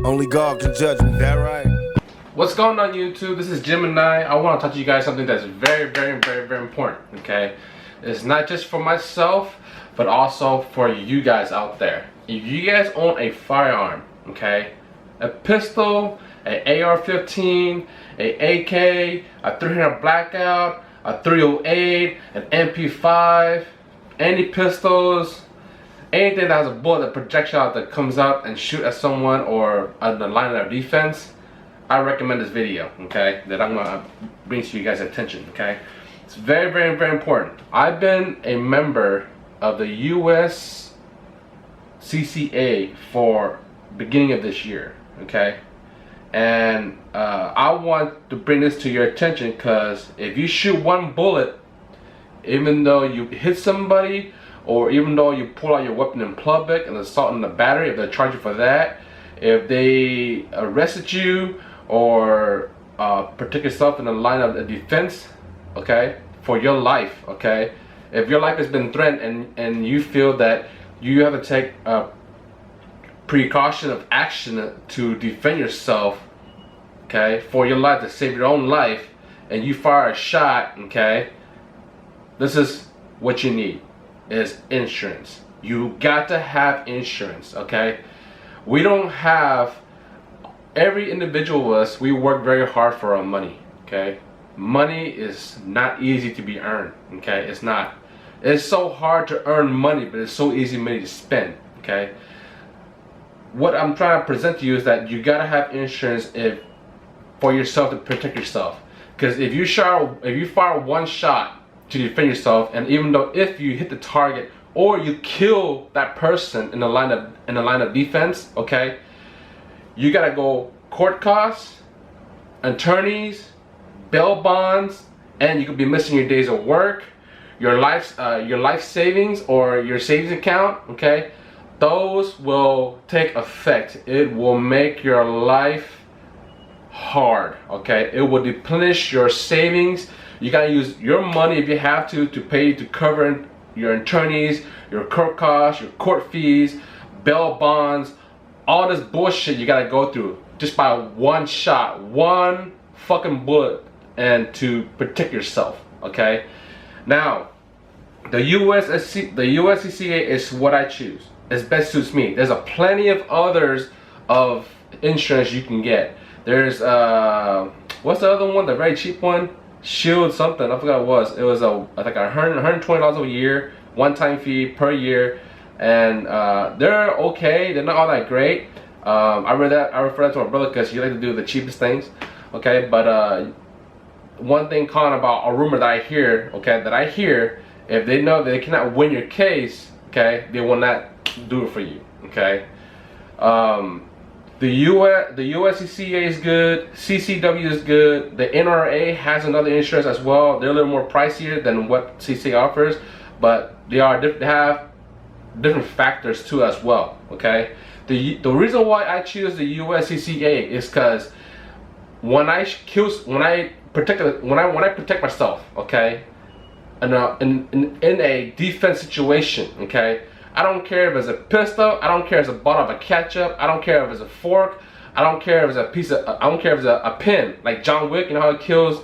Only God can judge me, that right? What's going on YouTube? This is Gemini. I want to talk to you guys something that's very important, okay? It's not just for myself, but also for you guys out there. If you guys own a firearm, okay? A pistol, an AR-15, a AK, a 300 Blackout, a 308, an MP5, any pistols, anything that has a bullet, a projectile that comes out and shoot at someone or on the line of defense, I recommend this video, okay, that I'm gonna bring to you guys' attention, okay? It's very important. I've been a member of the USCCA for beginning of this year, okay? And I want to bring this to your attention because if you shoot one bullet, even though you hit somebody, or even though you pull out your weapon in public and assault and the battery, if they're charging for that, if they arrested you or protect yourself in the line of the defense, okay, for your life, okay, if your life has been threatened and you feel that you have to take a precaution of action to defend yourself, okay, for your life, to save your own life, and you fire a shot, okay, this is what you need, is insurance. You got to have insurance, okay? We don't have, every individual of us, we work very hard for our money, okay? Money is not easy to be earned, okay? It's not. It's so hard to earn money, but it's so easy money to spend, okay? What I'm trying to present to you is that you gotta have insurance for yourself, to protect yourself. Because if you fire one shot to defend yourself, and even though if you hit the target or you kill that person in the line of defense, okay, you gotta go court costs, attorneys, bail bonds, and you could be missing your days of work, your life savings or your savings account, okay. Those will take effect. It will make your life hard, okay. It will deplenish your savings. You gotta use your money if you have to pay to cover your attorneys, your court costs, your court fees, bail bonds, all this bullshit you gotta go through just by one shot, one fucking bullet, and to protect yourself, okay? Now, the USCCA is what I choose. It best suits me. There's a plenty of others of insurance you can get. There's what's the other one? The very cheap one? Shield something, I forgot what it was. It was I think $120 a year, one-time fee per year, and they're okay. They're not all that great. I refer that to my brother because he likes to do the cheapest things. Okay, but one thing con about a rumor that I hear, okay, if they know that they cannot win your case, okay, they will not do it for you. Okay. The USCCA is good, CCW is good, the NRA has another insurance as well. They're a little more pricier than what CCA offers, but they have different factors too as well, okay? The reason why I choose the USCCA is because when I protect myself, okay, in a defense situation, okay, I don't care if it's a pistol, I don't care if it's a bottle of ketchup, I don't care if it's a fork, I don't care if it's a I don't care if it's a pen, like John Wick, you know how he kills,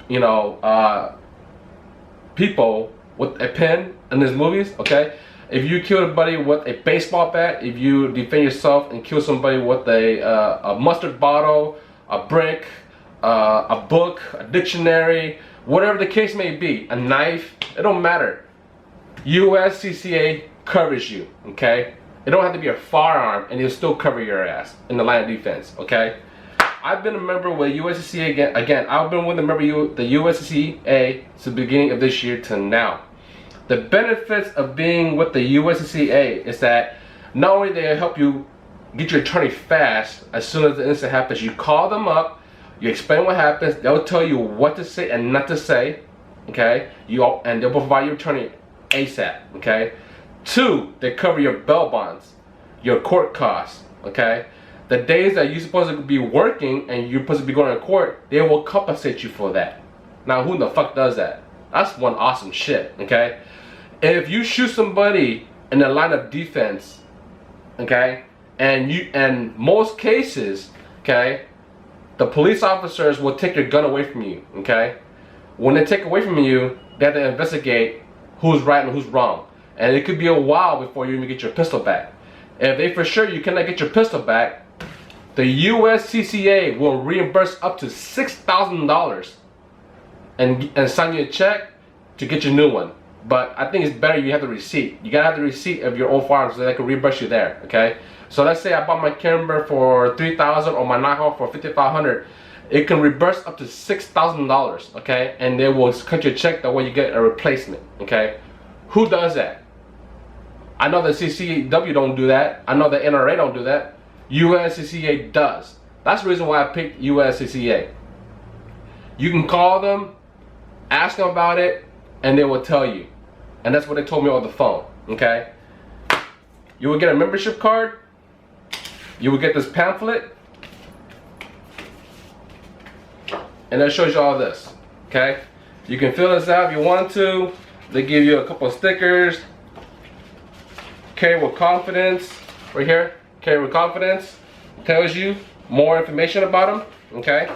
you know, people with a pen in his movies, okay? If you kill somebody with a baseball bat, if you defend yourself and kill somebody with a mustard bottle, a brick, a book, a dictionary, whatever the case may be, a knife, it don't matter. USCCA covers you, okay? It don't have to be a firearm, and it'll still cover your ass in the line of defense, okay? I've been a member with USCCA again. I've been with the USCCA since the beginning of this year to now. The benefits of being with the USCCA is that not only they help you get your attorney fast as soon as the incident happens. You call them up, you explain what happens, they'll tell you what to say and not to say, okay? And they'll provide your attorney ASAP, okay? 2, they cover your bail bonds, your court costs, okay? The days that you're supposed to be working and you're supposed to be going to court, they will compensate you for that. Now, who the fuck does that? That's one awesome shit, okay? If you shoot somebody in the line of defense, okay, and most cases, okay, the police officers will take your gun away from you, okay? When they take away from you, they have to investigate who's right and who's wrong. And it could be a while before you even get your pistol back. If they for sure you cannot get your pistol back, the USCCA will reimburse up to $6,000 and sign you a check to get your new one. But I think it's better you have the receipt. You gotta have the receipt of your own firearm so they can reimburse you there, okay? So let's say I bought my camera for $3,000 or my knockoff for $5,500. It can reimburse up to $6,000, okay? And they will cut you a check, that way you get a replacement, okay? Who does that? I know the CCW don't do that. I know the NRA don't do that. USCCA does. That's the reason why I picked USCCA. You can call them, ask them about it, and they will tell you. And that's what they told me on the phone, okay? You will get a membership card. You will get this pamphlet. And that shows you all this, okay? You can fill this out if you want to. They give you a couple of stickers. Carry with confidence, right here. Carry with confidence. Tells you more information about them, okay?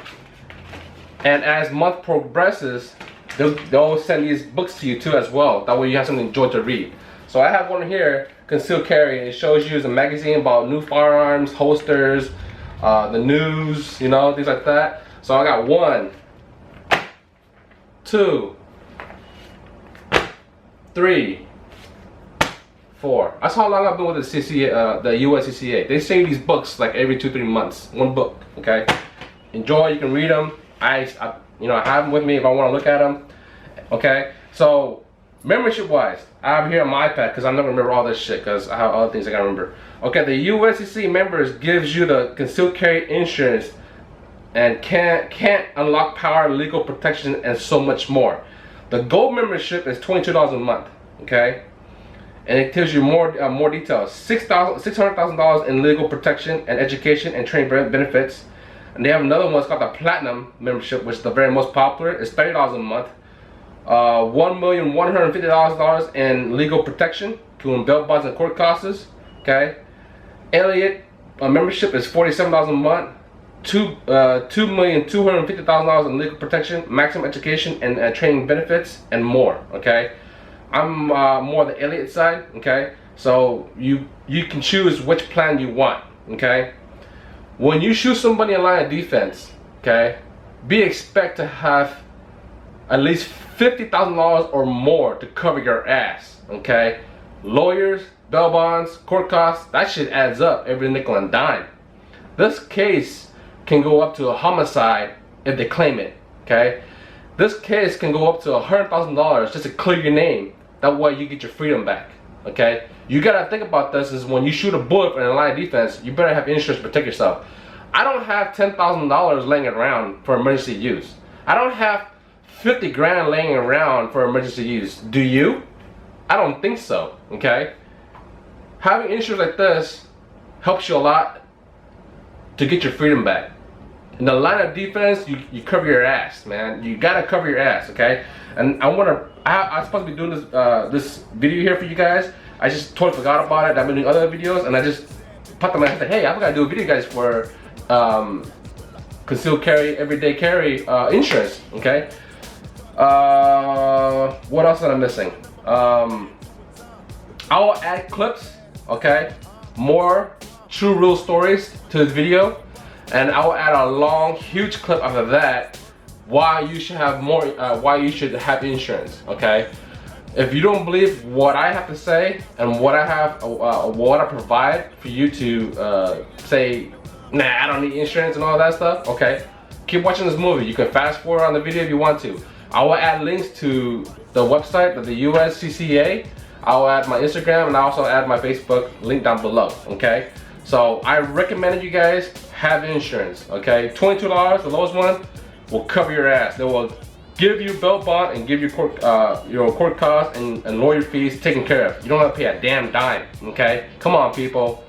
And as month progresses, they'll send these books to you too as well. That way you have something to enjoy to read. So I have one here, Conceal Carry. It shows you as a magazine about new firearms, holsters, the news, you know, things like that. So I got 1, 2, 3, 4. That's how long I've been with the CCA, the USCCA. They send these books like every 2-3 months. One book, okay? Enjoy. You can read them. I have them with me if I want to look at them. Okay. So membership wise, I have here on my iPad because I never remember all this shit because I have other things I gotta remember. Okay. The USCCA members gives you the concealed carry insurance and can't unlock power, legal protection, and so much more. The gold membership is $22 a month. Okay. And it tells you more details. $600,000 in legal protection and education and training benefits. And they have another one, it's called the Platinum membership, which is the very most popular. It's $30 a month. $1,150,000 in legal protection, including bail bonds and court costs. Okay. Elliott membership is $47 a month. $2,250,000 in legal protection, maximum education and training benefits, and more. Okay. I'm more the Elliott side. Okay. So you can choose which plan you want. Okay. When you shoot somebody in line of defense, okay, expect to have at least $50,000 or more to cover your ass, okay? Lawyers, bail bonds, court costs, that shit adds up every nickel and dime. This case can go up to a homicide if they claim it, okay? This case can go up to $100,000 just to clear your name. That way you get your freedom back, okay? You gotta think about this is when you shoot a bullet in a line of defense, you better have insurance to protect yourself. I don't have $10,000 laying around for emergency use. I don't have 50 grand laying around for emergency use. Do you? I don't think so, okay? Having insurance like this helps you a lot to get your freedom back. In the line of defense, you cover your ass, man. You gotta cover your ass, okay? And I'm supposed to be doing this this video here for you guys. I just totally forgot about it. I've been doing other videos, and I just popped in my head, hey, I forgot to do a video, guys, for concealed carry, everyday carry insurance. Okay. What else am I missing? I will add clips. Okay. More true real stories to this video, and I will add a long, huge clip after that. Why you should have more? Why you should have insurance? Okay. If you don't believe what I have to say and what I have, what I provide for you to say, nah, I don't need insurance and all that stuff, okay, keep watching this movie. You can fast forward on the video if you want to. I will add links to the website of the USCCA. I will add my Instagram, and I also add my Facebook link down below, okay? So I recommend you guys have insurance, okay? $22, the lowest one, will cover your ass. They will give you bail bond and give you court costs and lawyer fees taken care of. You don't have to pay a damn dime, okay? Come on, people.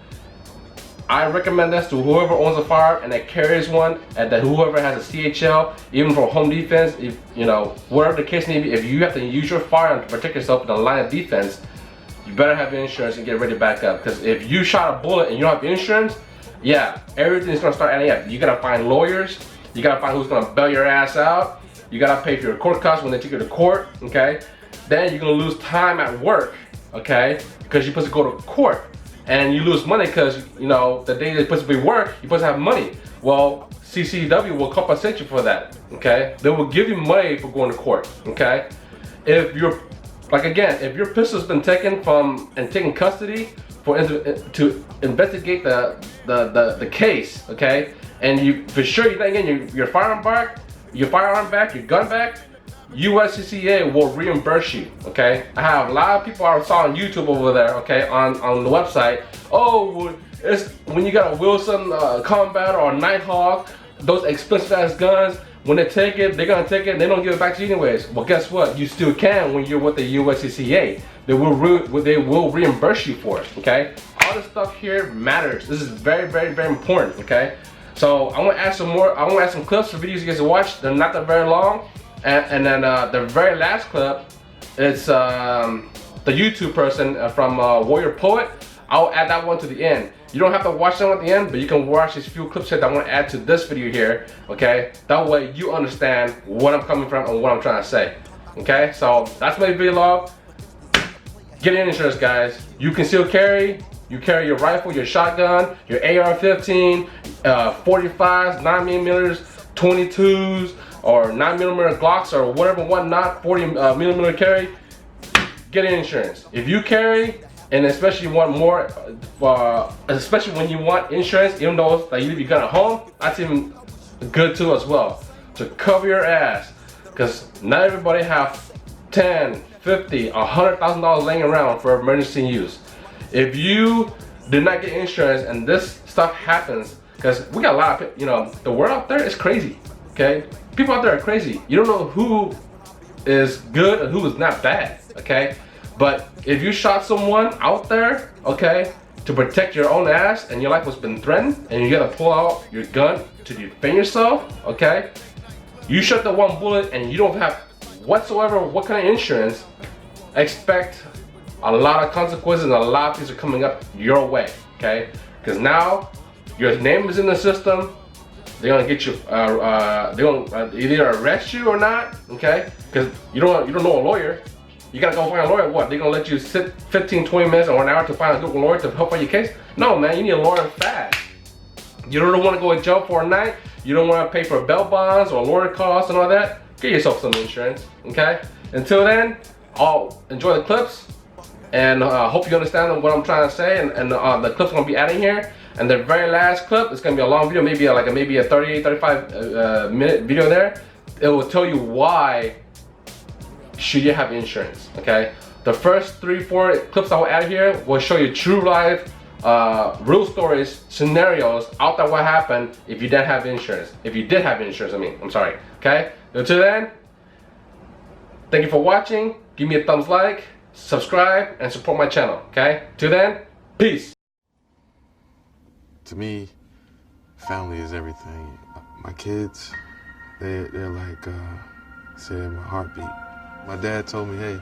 I recommend this to whoever owns a firearm and that carries one, and that whoever has a CHL, even for home defense, if you know, whatever the case may be, if you have to use your firearm to protect yourself in the line of defense, you better have insurance and get ready to back up. Because if you shot a bullet and you don't have insurance, yeah, everything's gonna start adding up. You gotta find lawyers. You gotta find who's gonna bail your ass out. You gotta pay for your court costs when they take you to court, okay? Then you're gonna lose time at work, okay? Because you're supposed to go to court. And you lose money because, you know, the day they're supposed to be work, you're supposed to have money. Well, CCW will compensate you for that, okay? They will give you money for going to court, okay? If you're, like again, if your pistol's been taken from and taken custody to investigate the case, okay? And you for sure you're not getting your firearm back, your gun back, USCCA will reimburse you, okay? I have a lot of people I saw on YouTube over there, okay, on the website. Oh, it's when you got a Wilson Combat or a Nighthawk, those expensive ass guns, when they take it, they're gonna take it and they don't give it back to you anyways. Well, guess what? You still can when you're with the USCCA. They will reimburse you for it, okay? All this stuff here matters. This is very, very, very important, okay? So I want to add some more. I want to add some clips for videos you guys to watch. They're not that very long. And then the very last clip, it's the YouTube person from Warrior Poet. I'll add that one to the end. You don't have to watch them at the end, but you can watch these few clips here that I want to add to this video here, okay? That way you understand what I'm coming from and what I'm trying to say, okay? So that's my vlog. Get an insurance, guys. You can still carry. You carry your rifle, your shotgun, your AR-15, 45s, 9mm, 22s, or 9mm Glocks, or whatever, whatnot, 40mm carry. Get an insurance. If you carry, and especially you want more, especially when you want insurance, even though like, you leave your gun at home, that's even good too as well. To cover your ass, because not everybody have 10, 50, $100,000 laying around for emergency use. If you do not get insurance and this stuff happens, because we got a lot of, you know, the world out there is crazy, okay? People out there are crazy. You don't know who is good and who is not bad, okay? But if you shot someone out there, okay, to protect your own ass and your life has been threatened and you gotta pull out your gun to defend yourself, okay? You shot the one bullet and you don't have whatsoever what kind of insurance, expect a lot of consequences and a lot of things are coming up your way, okay? Because now your name is in the system. They're gonna get you. They're gonna either arrest you or not, okay? Because you don't know a lawyer. You gotta go find a lawyer. What? They're gonna let you sit 15, 20 minutes or an hour to find a good lawyer to help on your case? No, man. You need a lawyer fast. You don't want to go to jail for a night. You don't want to pay for bail bonds or lawyer costs and all that. Get yourself some insurance, okay? Until then, I'll enjoy the clips. And hope you understand what I'm trying to say, and the clip's gonna be adding here. And the very last clip, it's gonna be a long video, maybe a 30, 35 minute video there. It will tell you why should you have insurance, okay? The first 3, 4 clips I will add here will show you true life, real stories, scenarios out there what happened if you didn't have insurance. If you did have insurance, I'm sorry, okay? Until then, thank you for watching. Give me a thumbs like, subscribe, and support my channel, okay? Till then, peace. To me, family is everything. My kids, they're like, say my heartbeat. My dad told me, hey,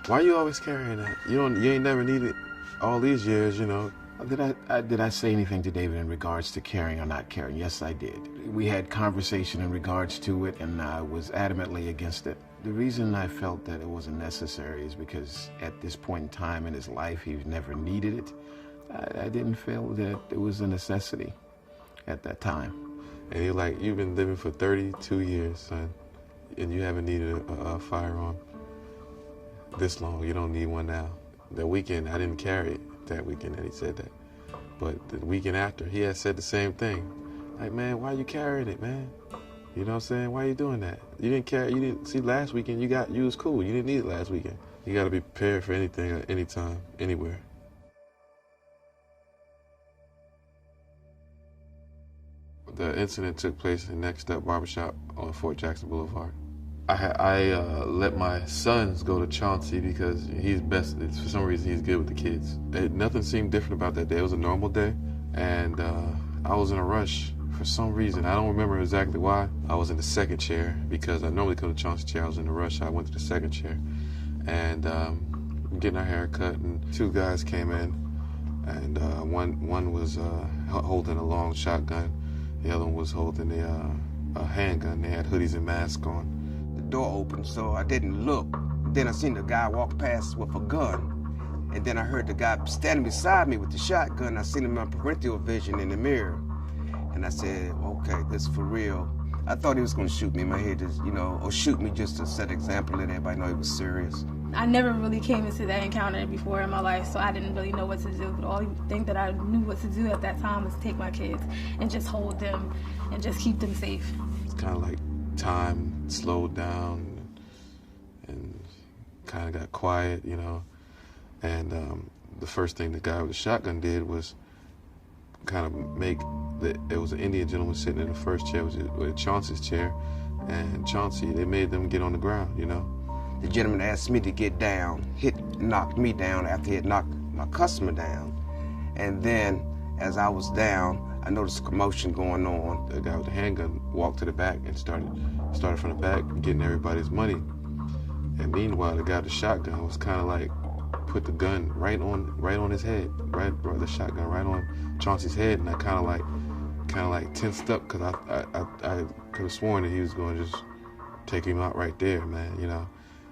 why you always carrying that? You ain't never needed all these years, you know. Did I say anything to David in regards to caring or not caring? Yes, I did. We had conversation in regards to it, and I was adamantly against it. The reason I felt that it wasn't necessary is because at this point in time in his life, he never needed it. I didn't feel that it was a necessity at that time. And you're like, you've been living for 32 years, son, and you haven't needed a firearm this long. You don't need one now. The weekend, I didn't carry it that weekend that he said that. But the weekend after, he had said the same thing. Like, man, why you carrying it, man? You know what I'm saying? Why you doing that? You didn't see last weekend, you was cool. You didn't need it last weekend. You gotta be prepared for anything at any time, anywhere. The incident took place in Next Up Barbershop on Fort Jackson Boulevard. I let my sons go to Chauncey because he's best. For some reason, he's good with the kids. Nothing seemed different about that day. It was a normal day, and I was in a rush for some reason. I don't remember exactly why. I was in the second chair because I normally come to Chauncey chair. I was in a rush. I went to the second chair, and getting our hair cut, and two guys came in, and one was holding a long shotgun, the other one was holding a handgun. They had hoodies and masks on. The door opened, so I didn't look. Then I seen the guy walk past with a gun. And then I heard the guy standing beside me with the shotgun. I seen him in my peripheral vision in the mirror. And I said, okay, this is for real. I thought he was gonna shoot me in my head, or shoot me just to set an example and everybody know he was serious. I never really came into that encounter before in my life, so I didn't really know what to do. The only thing that I knew what to do at that time was take my kids and just hold them and just keep them safe. It's kind of like time slowed down and kind of got quiet, And the first thing the guy with the shotgun did was kind of there was an Indian gentleman sitting in the first chair, with Chauncey's chair, and Chauncey, they made them get on the ground, The gentleman asked me to get down, knocked me down after he had knocked my customer down. And then, as I was down, I noticed a commotion going on. The guy with the handgun walked to the back and started from the back, getting everybody's money. And meanwhile, the guy with the shotgun was kind of like, put the gun right on his head, the shotgun right on Chauncey's head, and I kind of like tensed up, because I could have sworn that he was going to just take him out right there, man,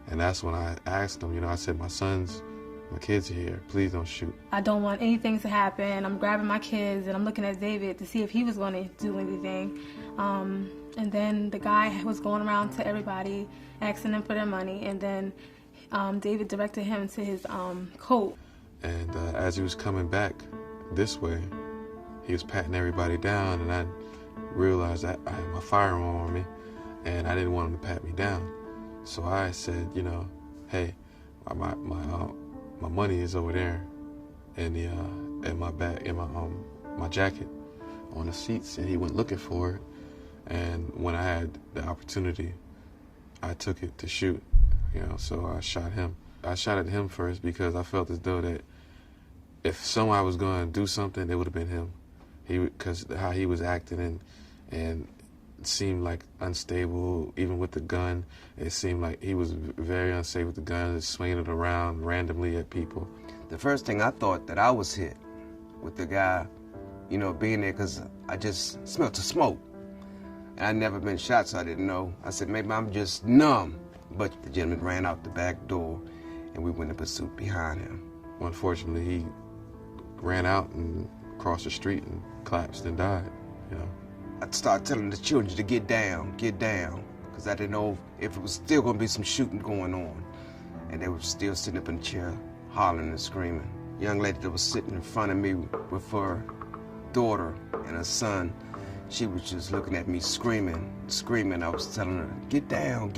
And that's when I asked him, I said, my kids are here, please don't shoot. I don't want anything to happen. I'm grabbing my kids and I'm looking at David to see if he was going to do anything. And then the guy was going around to everybody, asking them for their money, and then David directed him to his coat. And as he was coming back this way, he was patting everybody down, and I realized that I had my firearm on me, and I didn't want him to pat me down. So I said, hey, my money is over there in my bag, in my jacket, on the seats, and he went looking for it. And when I had the opportunity, I took it to shoot. So I shot him. I shot at him first because I felt as though that if somebody was going to do something, it would have been him. Because how he was acting and it seemed like unstable, even with the gun. It seemed like he was very unsafe with the gun, just swinging it around randomly at people. The first thing I thought that I was hit with the guy, being there, because I just smelled the smoke. And I'd never been shot, so I didn't know. I said, maybe I'm just numb. But the gentleman ran out the back door, and we went in pursuit behind him. Unfortunately, he ran out and crossed the street and collapsed and died, I started telling the children to get down, because I didn't know if it was still going to be some shooting going on. And they were still sitting up in the chair, hollering and screaming. A young lady that was sitting in front of me with her daughter and her son, she was just looking at me screaming. I was telling her, get down.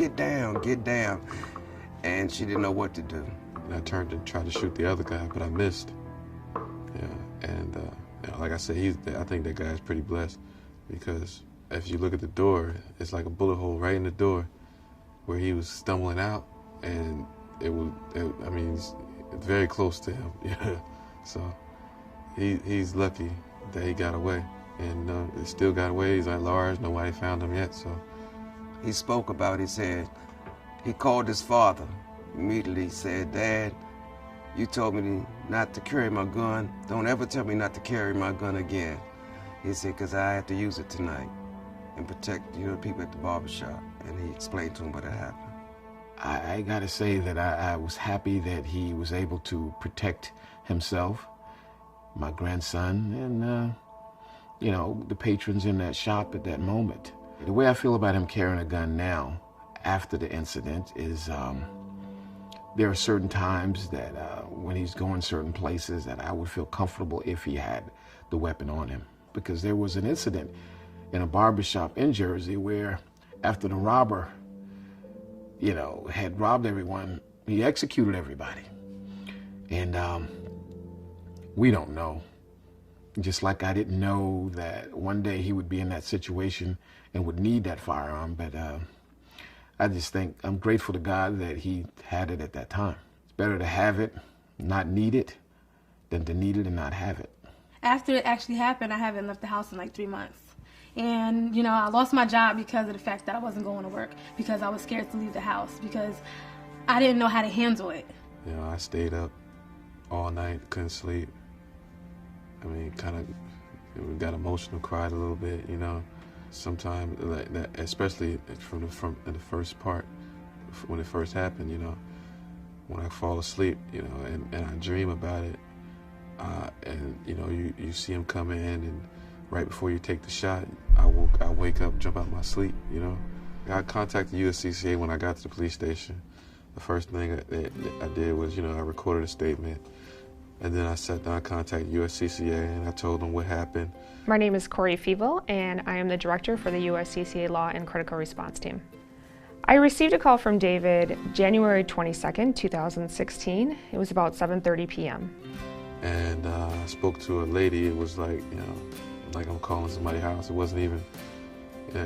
And she didn't know what to do. And I turned and tried to shoot the other guy, but I missed. And like I said, I think that guy is pretty blessed, because if you look at the door, it's like a bullet hole right in the door where he was stumbling out, and it's very close to him. So he's lucky that he got away. And he still got away. He's at large. Nobody found him yet. So he spoke about, he said, he called his father. Immediately said, Dad, you told me not to carry my gun. Don't ever tell me not to carry my gun again. He said, because I have to use it tonight and protect people at the barbershop. And he explained to him what had happened. I got to say that I was happy that he was able to protect himself, my grandson, and the patrons in that shop at that moment. The way I feel about him carrying a gun now, after the incident, is there are certain times that when he's going certain places that I would feel comfortable if he had the weapon on him. Because there was an incident in a barbershop in Jersey where after the robber, had robbed everyone, he executed everybody. And we don't know. Just like I didn't know that one day he would be in that situation and would need that firearm. But I just think I'm grateful to God that he had it at that time. It's better to have it, not need it, than to need it and not have it. After it actually happened, I haven't left the house in like 3 months. And, I lost my job because of the fact that I wasn't going to work, because I was scared to leave the house, because I didn't know how to handle it. You know, I stayed up all night, couldn't sleep. I mean, kind of got emotional, cried a little bit, you know. Sometimes, like that, especially from the first part, when it first happened, you know, when I fall asleep, you know, and I dream about it, and you know, you see him come in, and right before you take the shot, I wake up, jump out my sleep, you know. I contacted USCCA when I got to the police station. The first thing I did was, you know, I recorded a statement, and then I sat down and contacted USCCA, and I told them what happened. My name is Corey Feeble, and I am the director for the USCCA Law and Critical Response Team. I received a call from David January 22nd, 2016. It was about 7:30 p.m. And I spoke to a lady. It was like, you know, like I'm calling somebody's house. It wasn't even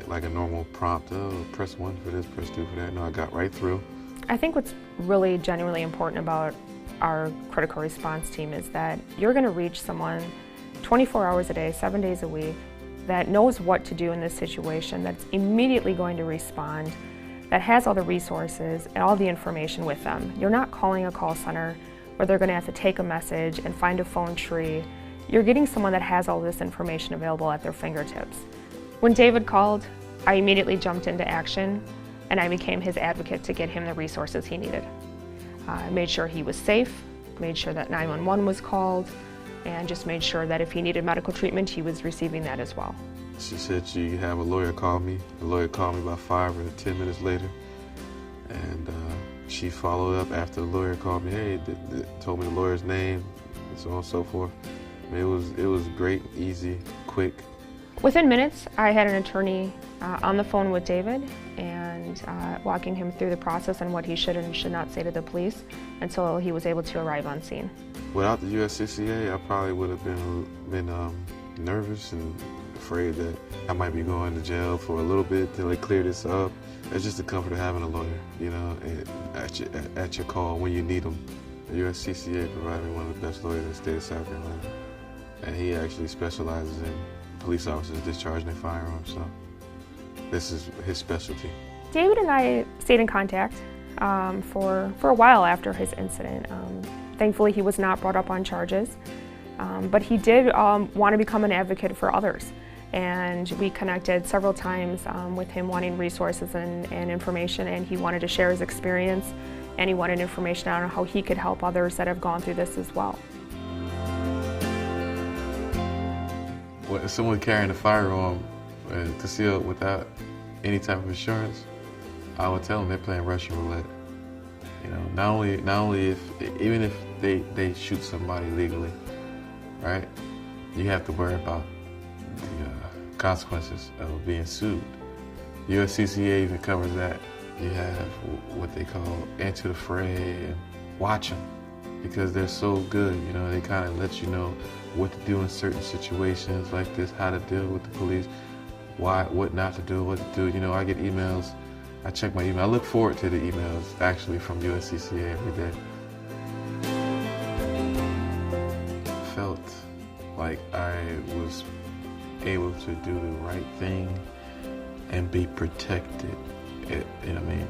like a normal prompt, oh, press 1 for this, press 2 for that. No, I got right through. I think what's really genuinely important about our critical response team is that you're going to reach someone 24 hours a day, 7 days a week, that knows what to do in this situation, that's immediately going to respond, that has all the resources and all the information with them. You're not calling a call center where they're going to have to take a message and find a phone tree. You're getting someone that has all this information available at their fingertips. When David called, I immediately jumped into action, and I became his advocate to get him the resources he needed. I made sure he was safe, made sure that 911 was called, and just made sure that if he needed medical treatment, he was receiving that as well. She said she have a lawyer call me. The lawyer called me about 5 or 10 minutes later, and she followed up after the lawyer called me. Hey, told me the lawyer's name, and so on and so forth. I mean, it was great, easy, quick. Within minutes, I had an attorney on the phone with David and walking him through the process and what he should and should not say to the police until he was able to arrive on scene. Without the USCCA, I probably would have been nervous and afraid that I might be going to jail for a little bit till they clear this up. It's just the comfort of having a lawyer, you know, at your call when you need them. The USCCA provided me one of the best lawyers in the state of South Carolina, and he actually specializes in police officers discharging their firearms, so this is his specialty. David and I stayed in contact for a while after his incident. Thankfully, he was not brought up on charges, but he did want to become an advocate for others. And we connected several times with him wanting resources and information, and he wanted to share his experience, and he wanted information on how he could help others that have gone through this as well. Well, if someone carrying a firearm and concealed without any type of insurance, I would tell them they're playing Russian roulette. You know, not only even if they shoot somebody legally, right? You have to worry about the consequences of being sued. USCCA even covers that. You have what they call enter the fray and watch them, because they're so good. You know, they kind of let you know what to do in certain situations like this, how to deal with the police, what not to do, what to do. You know, I get emails. I check my email. I look forward to the emails actually from USCCA every day. I felt like I was able to do the right thing and be protected, you know what I mean,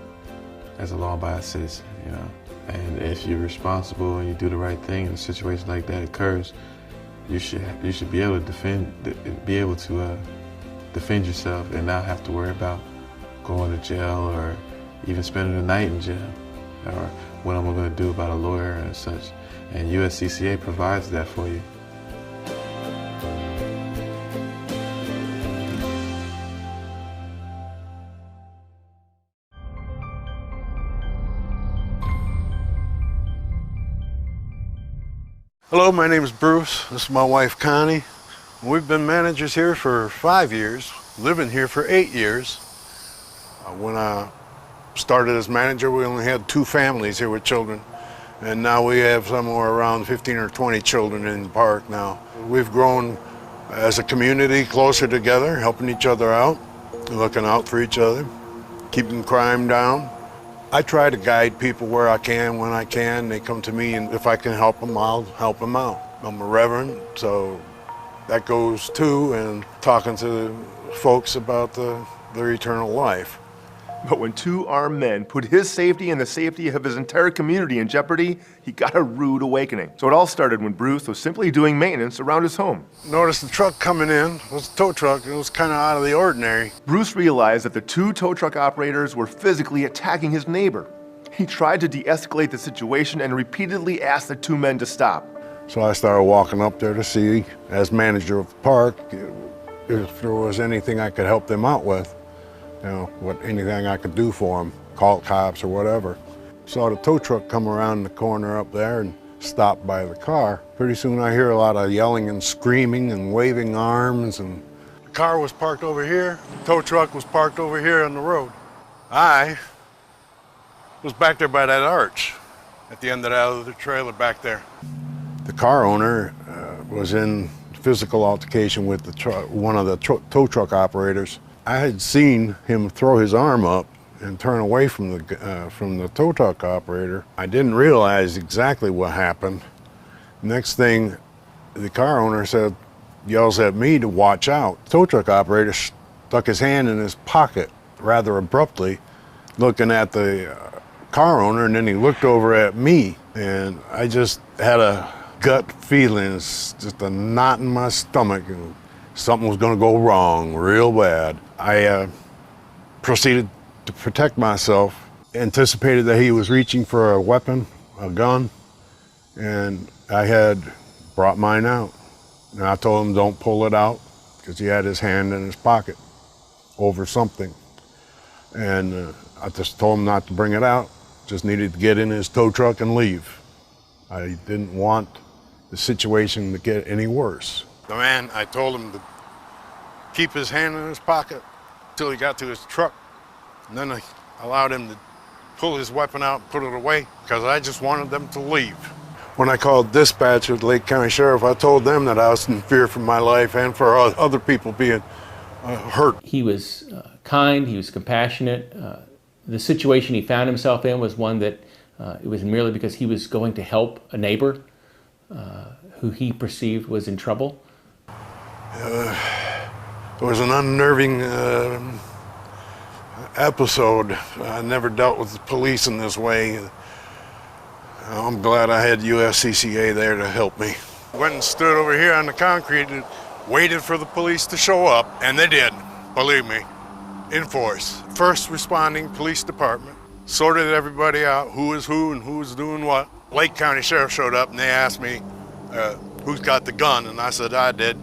as a law-abiding citizen, you know. And if you're responsible and you do the right thing and a situation like that occurs, you should be able to defend yourself and not have to worry about going to jail or even spending the night in jail, or what am I going to do about a lawyer and such. And USCCA provides that for you. Hello, my name is Bruce. This is my wife, Connie. We've been managers here for 5 years, living here for 8 years. When I started as manager, we only had 2 families here with children. And now we have somewhere around 15 or 20 children in the park now. We've grown as a community closer together, helping each other out, looking out for each other, keeping crime down. I try to guide people where I can, when I can. They come to me, and if I can help them, I'll help them out. I'm a reverend, so that goes too, and talking to folks about their eternal life. But when two armed men put his safety and the safety of his entire community in jeopardy, he got a rude awakening. So it all started when Bruce was simply doing maintenance around his home. Noticed the truck coming in, it was a tow truck, it was kind of out of the ordinary. Bruce realized that the two tow truck operators were physically attacking his neighbor. He tried to de-escalate the situation and repeatedly asked the two men to stop. So I started walking up there to see, as manager of the park, if there was anything I could help them out with. You know, anything I could do for them, call cops or whatever. Saw the tow truck come around the corner up there and stop by the car. Pretty soon I hear a lot of yelling and screaming and waving arms, and the car was parked over here, the tow truck was parked over here on the road. I was back there by that arch at the end of that other trailer back there. The car owner was in physical altercation with one of the tow truck operators. I had seen him throw his arm up and turn away from the tow truck operator. I didn't realize exactly what happened. Next thing, the car owner yells at me to watch out. The tow truck operator stuck his hand in his pocket rather abruptly, looking at the car owner, and then he looked over at me, and I just had a gut feeling, just a knot in my stomach, and something was gonna go wrong real bad. I proceeded to protect myself, anticipated that he was reaching for a weapon, a gun, and I had brought mine out. And I told him don't pull it out, because he had his hand in his pocket over something. And I just told him not to bring it out, just needed to get in his tow truck and leave. I didn't want the situation to get any worse. The man, I told him to keep his hand in his pocket until he got to his truck. And then I allowed him to pull his weapon out and put it away, because I just wanted them to leave. When I called dispatch at Lake County Sheriff, I told them that I was in fear for my life and for other people being hurt. He was kind, he was compassionate. The situation he found himself in was one that it was merely because he was going to help a neighbor who he perceived was in trouble. It was an unnerving episode. I never dealt with the police in this way. I'm glad I had USCCA there to help me. Went and stood over here on the concrete and waited for the police to show up, and they did, believe me, in force. First responding police department sorted everybody out, who was who and who was doing what. Lake County Sheriff showed up and they asked me, who's got the gun? And I said, I did.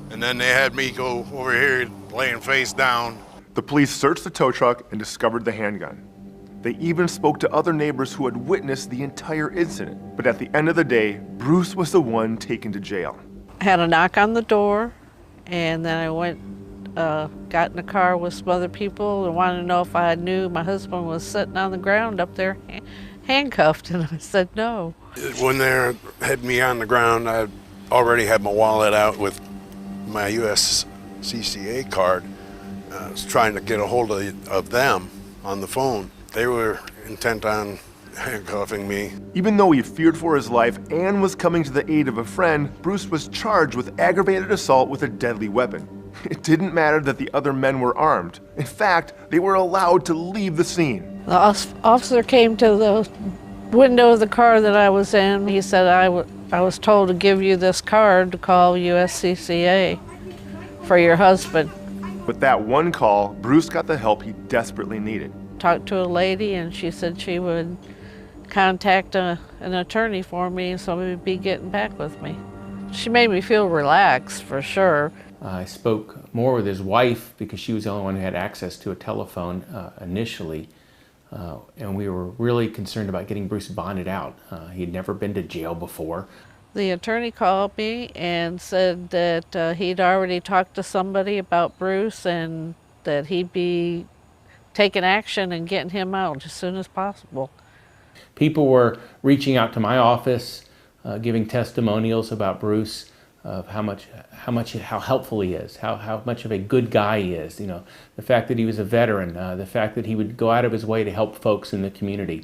And then they had me go over here laying face down. The police searched the tow truck and discovered the handgun. They even spoke to other neighbors who had witnessed the entire incident. But at the end of the day, Bruce was the one taken to jail. I had a knock on the door, and then I went, got in the car with some other people and wanted to know if I knew my husband was sitting on the ground up there handcuffed, and I said no. When they had me on the ground, I already had my wallet out with my USCCA card. I was trying to get a hold of them on the phone. They were intent on handcuffing me. Even though he feared for his life and was coming to the aid of a friend, Bruce was charged with aggravated assault with a deadly weapon. It didn't matter that the other men were armed. In fact, they were allowed to leave the scene. The officer came to the window of the car that I was in. He said, I was told to give you this card to call USCCA for your husband. With that one call, Bruce got the help he desperately needed. Talked to a lady, and she said she would contact an attorney for me, and so he'd be getting back with me. She made me feel relaxed, for sure. I spoke more with his wife because she was the only one who had access to a telephone initially. And we were really concerned about getting Bruce bonded out. He'd never been to jail before. The attorney called me and said that he'd already talked to somebody about Bruce and that he'd be taking action and getting him out as soon as possible. People were reaching out to my office, giving testimonials about Bruce, of how helpful he is, how much of a good guy he is. You know, the fact that he was a veteran, the fact that he would go out of his way to help folks in the community.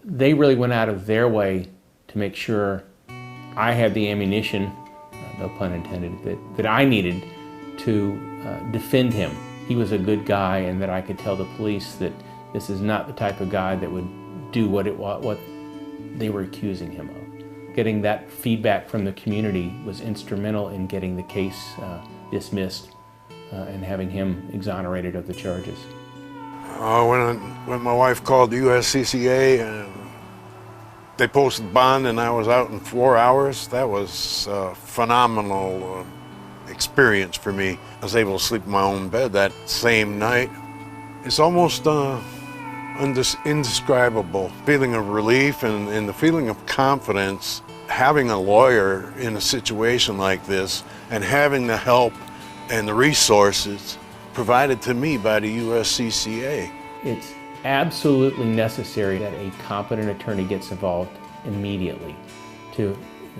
They really went out of their way to make sure I had the ammunition, no pun intended, that I needed to defend him he was a good guy and that I could tell the police that this is not the type of guy that would do what they were accusing him of. Getting that feedback from the community was instrumental in getting the case dismissed and having him exonerated of the charges. When my wife called the USCCA, they posted bond and I was out in 4 hours. That was a phenomenal experience for me. I was able to sleep in my own bed that same night. It's almost indescribable feeling of relief and the feeling of confidence having a lawyer in a situation like this and having the help and the resources provided to me by the USCCA. It's absolutely necessary that a competent attorney gets involved immediately to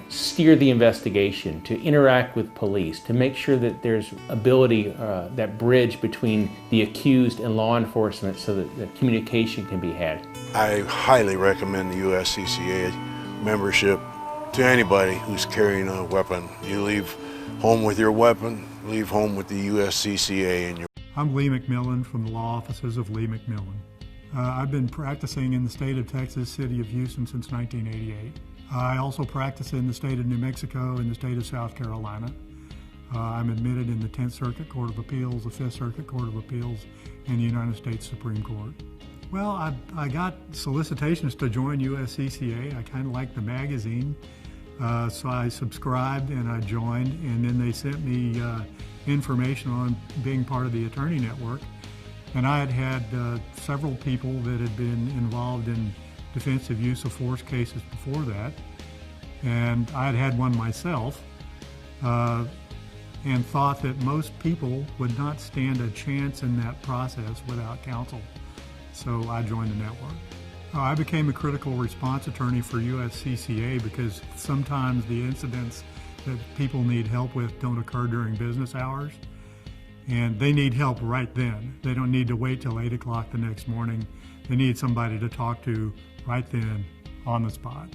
steer the investigation, to interact with police, to make sure that there's ability, that bridge between the accused and law enforcement so that the communication can be had. I highly recommend the USCCA membership to anybody who's carrying a weapon. You leave home with your weapon, leave home with the USCCA in your... I'm Lee McMillan from the law offices of Lee McMillan. I've been practicing in the state of Texas, city of Houston since 1988. I also practice in the state of New Mexico and the state of South Carolina. I'm admitted in the 10th Circuit Court of Appeals, the 5th Circuit Court of Appeals, and the United States Supreme Court. Well, I got solicitations to join USCCA. I kind of liked the magazine, so I subscribed and I joined, and then they sent me information on being part of the attorney network. And I had several people that had been involved in defensive use of force cases before that, and I had one myself, and thought that most people would not stand a chance in that process without counsel. So I joined the network. I became a critical response attorney for USCCA because sometimes the incidents that people need help with don't occur during business hours, and they need help right then. They don't need to wait till 8 o'clock the next morning. They need somebody to talk to right then, on the spot.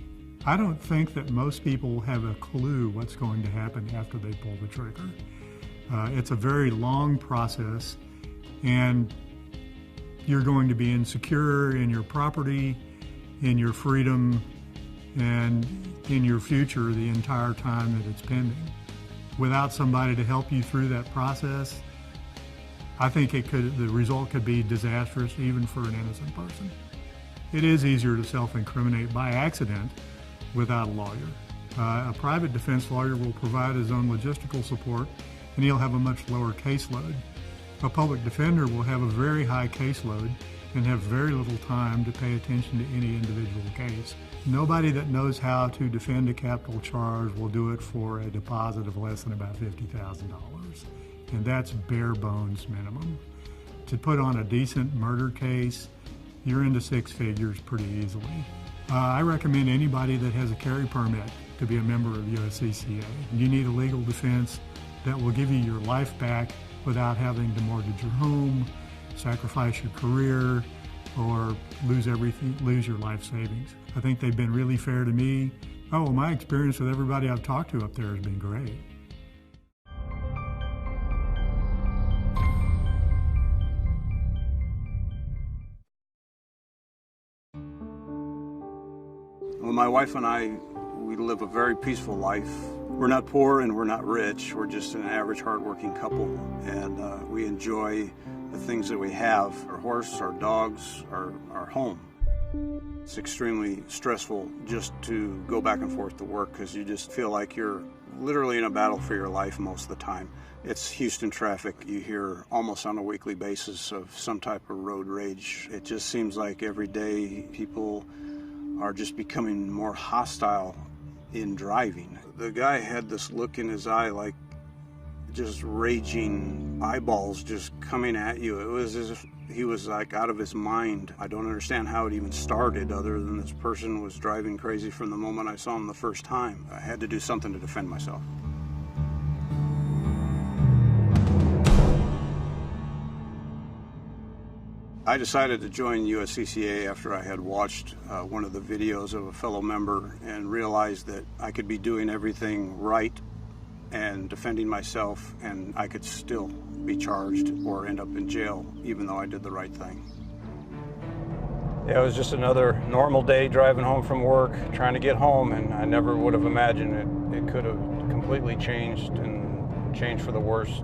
I don't think that most people have a clue what's going to happen after they pull the trigger. It's a very long process, and you're going to be insecure in your property, in your freedom, and in your future the entire time that it's pending. Without somebody to help you through that process, I think the result could be disastrous even for an innocent person. It is easier to self-incriminate by accident without a lawyer. A private defense lawyer will provide his own logistical support, and he'll have a much lower caseload. A public defender will have a very high caseload and have very little time to pay attention to any individual case. Nobody that knows how to defend a capital charge will do it for a deposit of less than about $50,000, and that's bare bones minimum. To put on a decent murder case, you're into six figures pretty easily. I recommend anybody that has a carry permit to be a member of USCCA. You need a legal defense that will give you your life back without having to mortgage your home, sacrifice your career, or lose everything, lose your life savings. I think they've been really fair to me. Oh, my experience with everybody I've talked to up there has been great. Well, my wife and I, we live a very peaceful life. We're not poor and we're not rich. We're just an average, hardworking couple, and we enjoy the things that we have: our horse, our dogs, our home. It's extremely stressful just to go back and forth to work because you just feel like you're literally in a battle for your life most of the time. It's Houston traffic. You hear almost on a weekly basis of some type of road rage. It just seems like every day people are just becoming more hostile in driving. The guy had this look in his eye, like just raging eyeballs just coming at you. It was as if he was like out of his mind. I don't understand how it even started, other than this person was driving crazy from the moment I saw him the first time. I had to do something to defend myself. I decided to join USCCA after I had watched one of the videos of a fellow member and realized that I could be doing everything right and defending myself, and I could still be charged or end up in jail, even though I did the right thing. Yeah, it was just another normal day driving home from work, trying to get home, and I never would have imagined it could have completely changed and changed for the worse.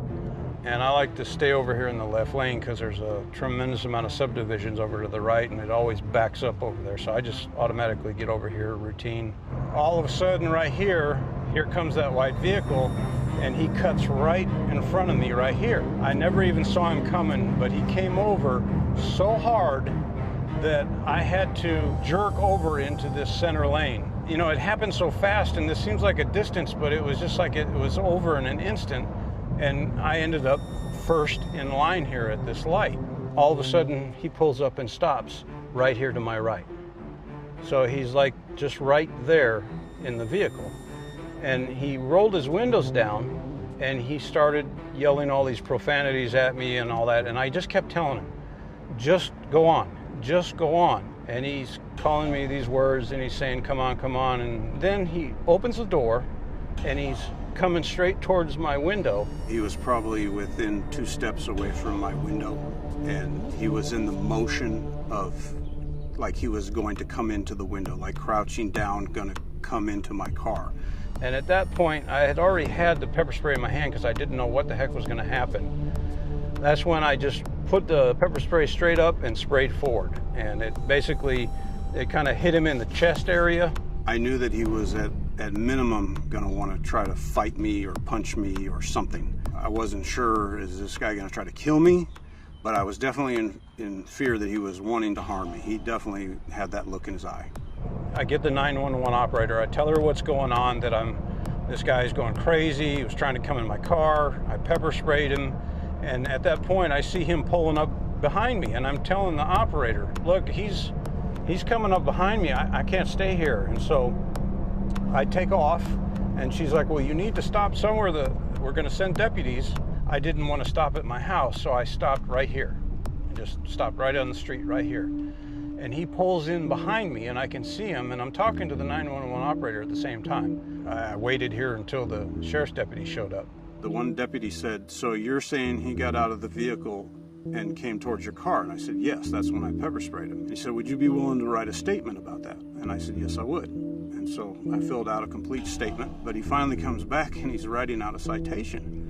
And I like to stay over here in the left lane because there's a tremendous amount of subdivisions over to the right, and it always backs up over there. So I just automatically get over here, routine. All of a sudden right here comes that white vehicle, and he cuts right in front of me right here. I never even saw him coming, but he came over so hard that I had to jerk over into this center lane. You know, it happened so fast, and this seems like a distance, but it was just like it was over in an instant. And I ended up first in line here at this light. All of a sudden, he pulls up and stops right here to my right. So he's like just right there in the vehicle. And he rolled his windows down, and he started yelling all these profanities at me and all that. And I just kept telling him, just go on, just go on. And he's calling me these words, and he's saying, come on, come on. And then he opens the door, and he's coming straight towards my window. He was probably within 2 steps away from my window, and he was in the motion of like he was going to come into the window, like crouching down, gonna come into my car. And at that point, I had already had the pepper spray in my hand because I didn't know what the heck was gonna happen. That's when I just put the pepper spray straight up and sprayed forward. And it kind of hit him in the chest area. I knew that he was at minimum gonna want to try to fight me or punch me or something. I wasn't sure, is this guy gonna try to kill me? But I was definitely in fear that he was wanting to harm me. He definitely had that look in his eye. I get the 911 operator. I tell her what's going on, that this guy's going crazy. He was trying to come in my car. I pepper sprayed him. And at that point, I see him pulling up behind me. And I'm telling the operator, look, he's coming up behind me. I can't stay here. And so I take off, and she's like, well, you need to stop somewhere. We're going to send deputies. I didn't want to stop at my house, so I stopped right here. I just stopped right on the street right here. And he pulls in behind me, and I can see him, and I'm talking to the 911 operator at the same time. I waited here until the sheriff's deputy showed up. The one deputy said, so you're saying he got out of the vehicle and came towards your car? And I said, yes, that's when I pepper sprayed him. He said, would you be willing to write a statement about that? And I said, yes, I would. And so I filled out a complete statement, but he finally comes back and he's writing out a citation.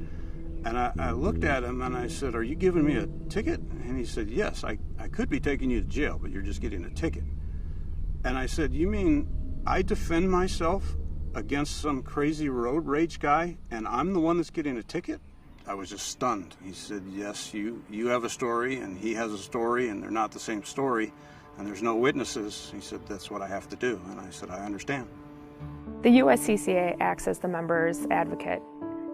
And I looked at him and I said, are you giving me a ticket? And he said, yes, I could be taking you to jail, but you're just getting a ticket. And I said, you mean I defend myself against some crazy road rage guy and I'm the one that's getting a ticket? I was just stunned. He said, yes, you have a story and he has a story and they're not the same story and there's no witnesses. He said, that's what I have to do. And I said, I understand. The USCCA acts as the member's advocate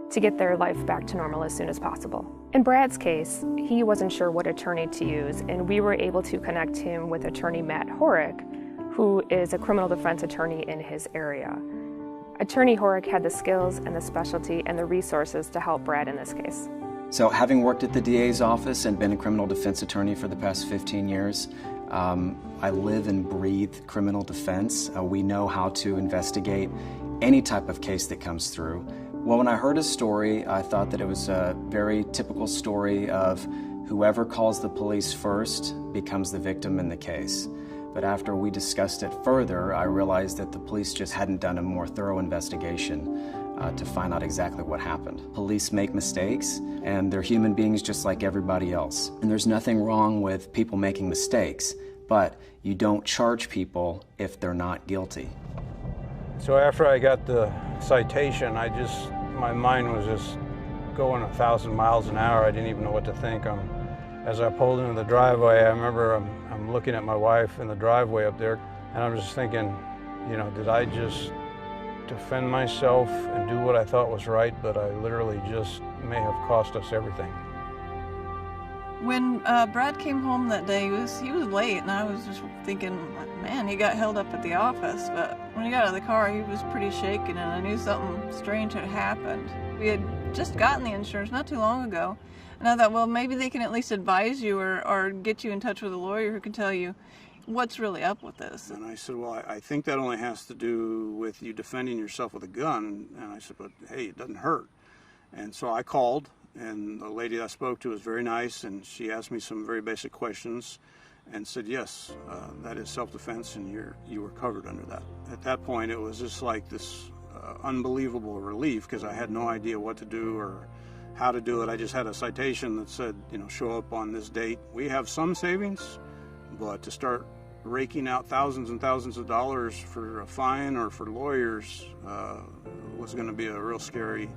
to get their life back to normal as soon as possible. In Brad's case, he wasn't sure what attorney to use, and we were able to connect him with attorney Matt Horick, who is a criminal defense attorney in his area. Attorney Horick had the skills and the specialty and the resources to help Brad in this case. So having worked at the DA's office and been a criminal defense attorney for the past 15 years, I live and breathe criminal defense. We know how to investigate any type of case that comes through. Well, when I heard his story, I thought that it was a very typical story of whoever calls the police first becomes the victim in the case. But after we discussed it further, I realized that the police just hadn't done a more thorough investigation to find out exactly what happened. Police make mistakes, and they're human beings just like everybody else. And there's nothing wrong with people making mistakes, but you don't charge people if they're not guilty. So after I got the citation, my mind was just going 1,000 miles an hour. I didn't even know what to think. As I pulled into the driveway, I remember I'm looking at my wife in the driveway up there, and I'm just thinking, you know, did I just defend myself and do what I thought was right, but I literally just may have cost us everything. When Brad came home that day, he was late, and I was just thinking, man, he got held up at the office. But when he got out of the car, he was pretty shaken, and I knew something strange had happened. We had just gotten the insurance not too long ago, and I thought, well, maybe they can at least advise you or get you in touch with a lawyer who can tell you, what's really up with this? And I said, well, I think that only has to do with you defending yourself with a gun. And I said, but hey, it doesn't hurt. And so I called, and the lady I spoke to was very nice, and she asked me some very basic questions and said, yes, that is self-defense, and you were covered under that. At that point, it was just like this unbelievable relief, because I had no idea what to do or how to do it. I just had a citation that said, show up on this date. We have some savings, but to start raking out thousands and thousands of dollars for a fine or for lawyers was going to be a real scary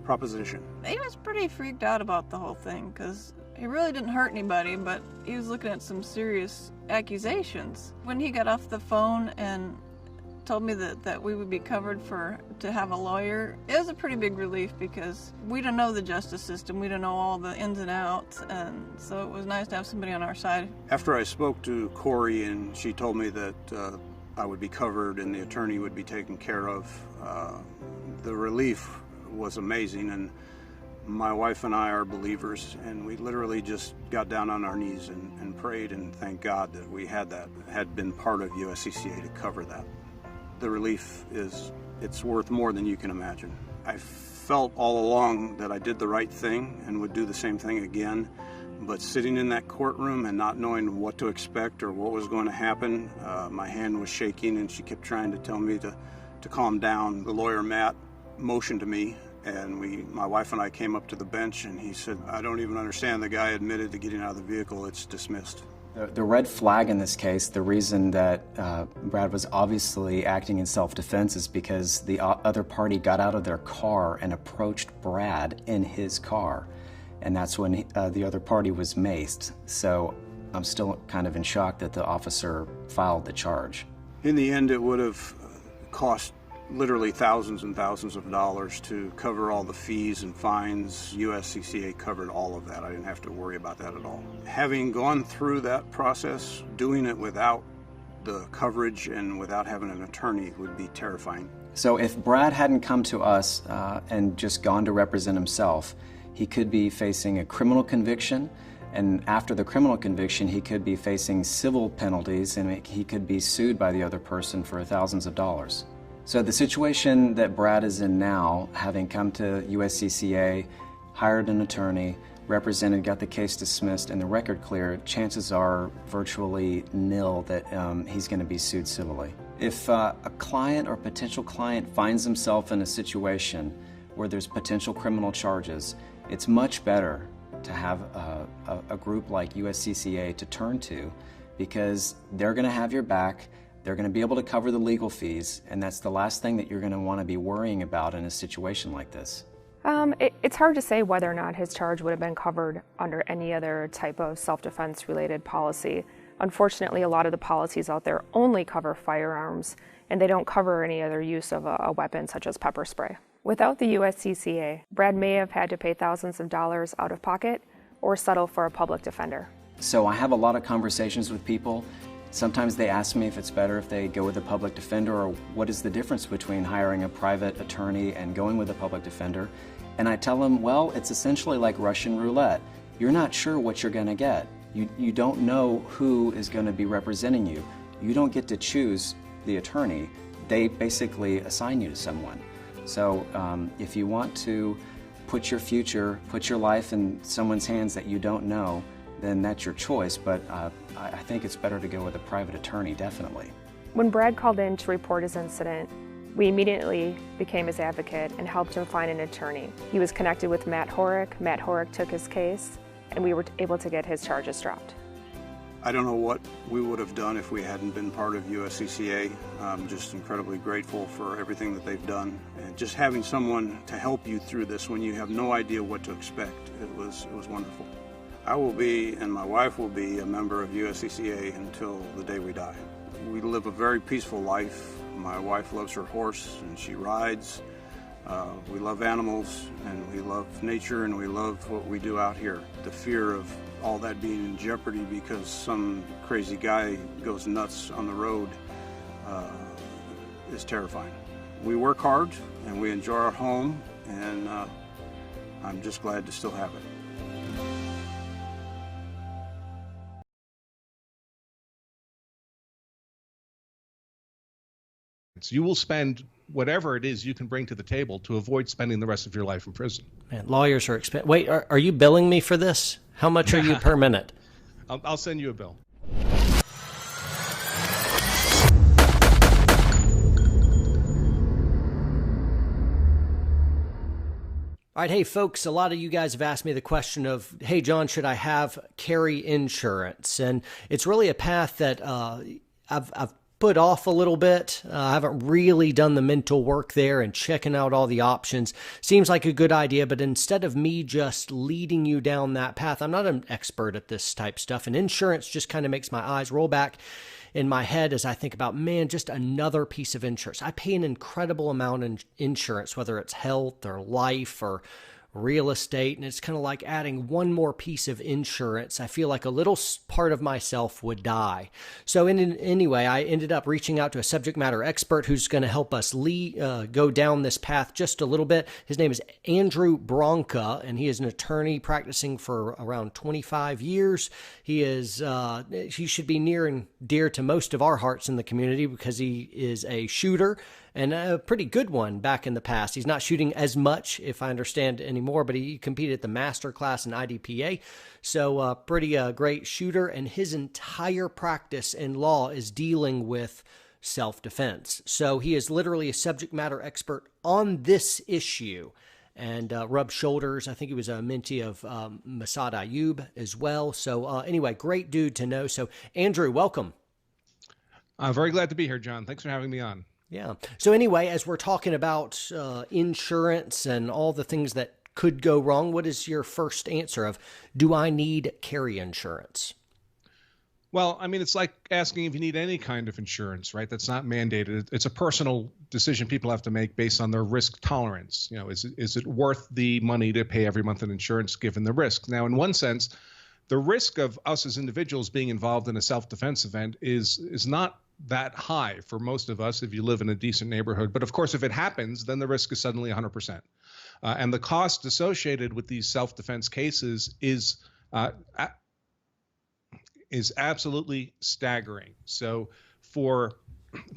proposition. He was pretty freaked out about the whole thing, because he really didn't hurt anybody, but he was looking at some serious accusations. When he got off the phone and told me that we would be covered to have a lawyer, it was a pretty big relief, because we don't know the justice system, we don't know all the ins and outs, and so it was nice to have somebody on our side. After I spoke to Corey and she told me that I would be covered and the attorney would be taken care of, the relief was amazing. And my wife and I are believers, and we literally just got down on our knees and prayed and thanked God that we had been part of USCCA to cover that. The relief it's worth more than you can imagine. I felt all along that I did the right thing and would do the same thing again, but sitting in that courtroom and not knowing what to expect or what was going to happen, my hand was shaking, and she kept trying to tell me to calm down. The lawyer, Matt, motioned to me, and my wife and I came up to the bench, and he said, I don't even understand. The guy admitted to getting out of the vehicle. It's dismissed. The red flag in this case, the reason that Brad was obviously acting in self-defense is because the other party got out of their car and approached Brad in his car. And that's when the other party was maced. So I'm still kind of in shock that the officer filed the charge. In the end, it would have cost literally thousands and thousands of dollars to cover all the fees and fines. USCCA covered all of that. I didn't have to worry about that at all. Having gone through that process, doing it without the coverage and without having an attorney would be terrifying. So if Brad hadn't come to us and just gone to represent himself, he could be facing a criminal conviction, and after the criminal conviction, he could be facing civil penalties, and he could be sued by the other person for thousands of dollars. So the situation that Brad is in now, having come to USCCA, hired an attorney, represented, got the case dismissed, and the record cleared, chances are virtually nil that he's going to be sued civilly. If a client or potential client finds himself in a situation where there's potential criminal charges, it's much better to have a group like USCCA to turn to, because they're going to have your back. They're going to be able to cover the legal fees, and that's the last thing that you're going to want to be worrying about in a situation like this. It's hard to say whether or not his charge would have been covered under any other type of self-defense related policy. Unfortunately, a lot of the policies out there only cover firearms, and they don't cover any other use of a weapon such as pepper spray. Without the USCCA, Brad may have had to pay thousands of dollars out of pocket or settle for a public defender. So I have a lot of conversations with people. Sometimes they ask me if it's better if they go with a public defender, or what is the difference between hiring a private attorney and going with a public defender. And I tell them, well, it's essentially like Russian roulette. You're not sure what you're going to get. You don't know who is going to be representing you. You don't get to choose the attorney. They basically assign you to someone. So if you want to put your future, put your life in someone's hands that you don't know, then that's your choice, but I think it's better to go with a private attorney, definitely. When Brad called in to report his incident, we immediately became his advocate and helped him find an attorney. He was connected with Matt Horick. Matt Horick took his case, and we were able to get his charges dropped. I don't know what we would have done if we hadn't been part of USCCA. I'm just incredibly grateful for everything that they've done. And just having someone to help you through this when you have no idea what to expect, it was wonderful. I will be, and my wife will be, a member of USCCA until the day we die. We live a very peaceful life. My wife loves her horse, and she rides. We love animals, and we love nature, and we love what we do out here. The fear of all that being in jeopardy because some crazy guy goes nuts on the road is terrifying. We work hard, and we enjoy our home, and I'm just glad to still have it. You will spend whatever it is you can bring to the table to avoid spending the rest of your life in prison. Man, lawyers are expensive. Wait, are you billing me for this? How much are you per minute? I'll send you a bill. All right, hey folks, a lot of you guys have asked me the question of, hey John, should I have carry insurance? And it's really a path that I've put off a little bit. I haven't really done the mental work there and checking out all the options. Seems like a good idea, but instead of me just leading you down that path, I'm not an expert at this type stuff, and insurance just kind of makes my eyes roll back in my head as I think about, man, just another piece of insurance. I pay an incredible amount in insurance, whether it's health or life or real estate, and it's kind of like adding one more piece of insurance. I feel like a little part of myself would die. So anyway, I ended up reaching out to a subject matter expert who's going to help us go down this path just a little bit. His name is Andrew Branca, and he is an attorney practicing for around 25 years. He should be near and dear to most of our hearts in the community because he is a shooter, and a pretty good one back in the past. He's not shooting as much, if I understand anymore, but he competed at the master class in IDPA. So pretty great shooter, and his entire practice in law is dealing with self-defense. So he is literally a subject matter expert on this issue and rubbed shoulders. I think he was a mentee of Masad Ayub as well. So anyway, great dude to know. So Andrew, welcome. I'm very glad to be here, John. Thanks for having me on. Yeah. So anyway, as we're talking about insurance and all the things that could go wrong, what is your first answer of, do I need carry insurance? Well, I mean, it's like asking if you need any kind of insurance, right? That's not mandated. It's a personal decision people have to make based on their risk tolerance. You know, is it worth the money to pay every month in insurance given the risk? Now, in one sense, the risk of us as individuals being involved in a self-defense event is not that high for most of us if you live in a decent neighborhood. But of course, if it happens, then the risk is suddenly 100%. And the cost associated with these self-defense cases is absolutely staggering. So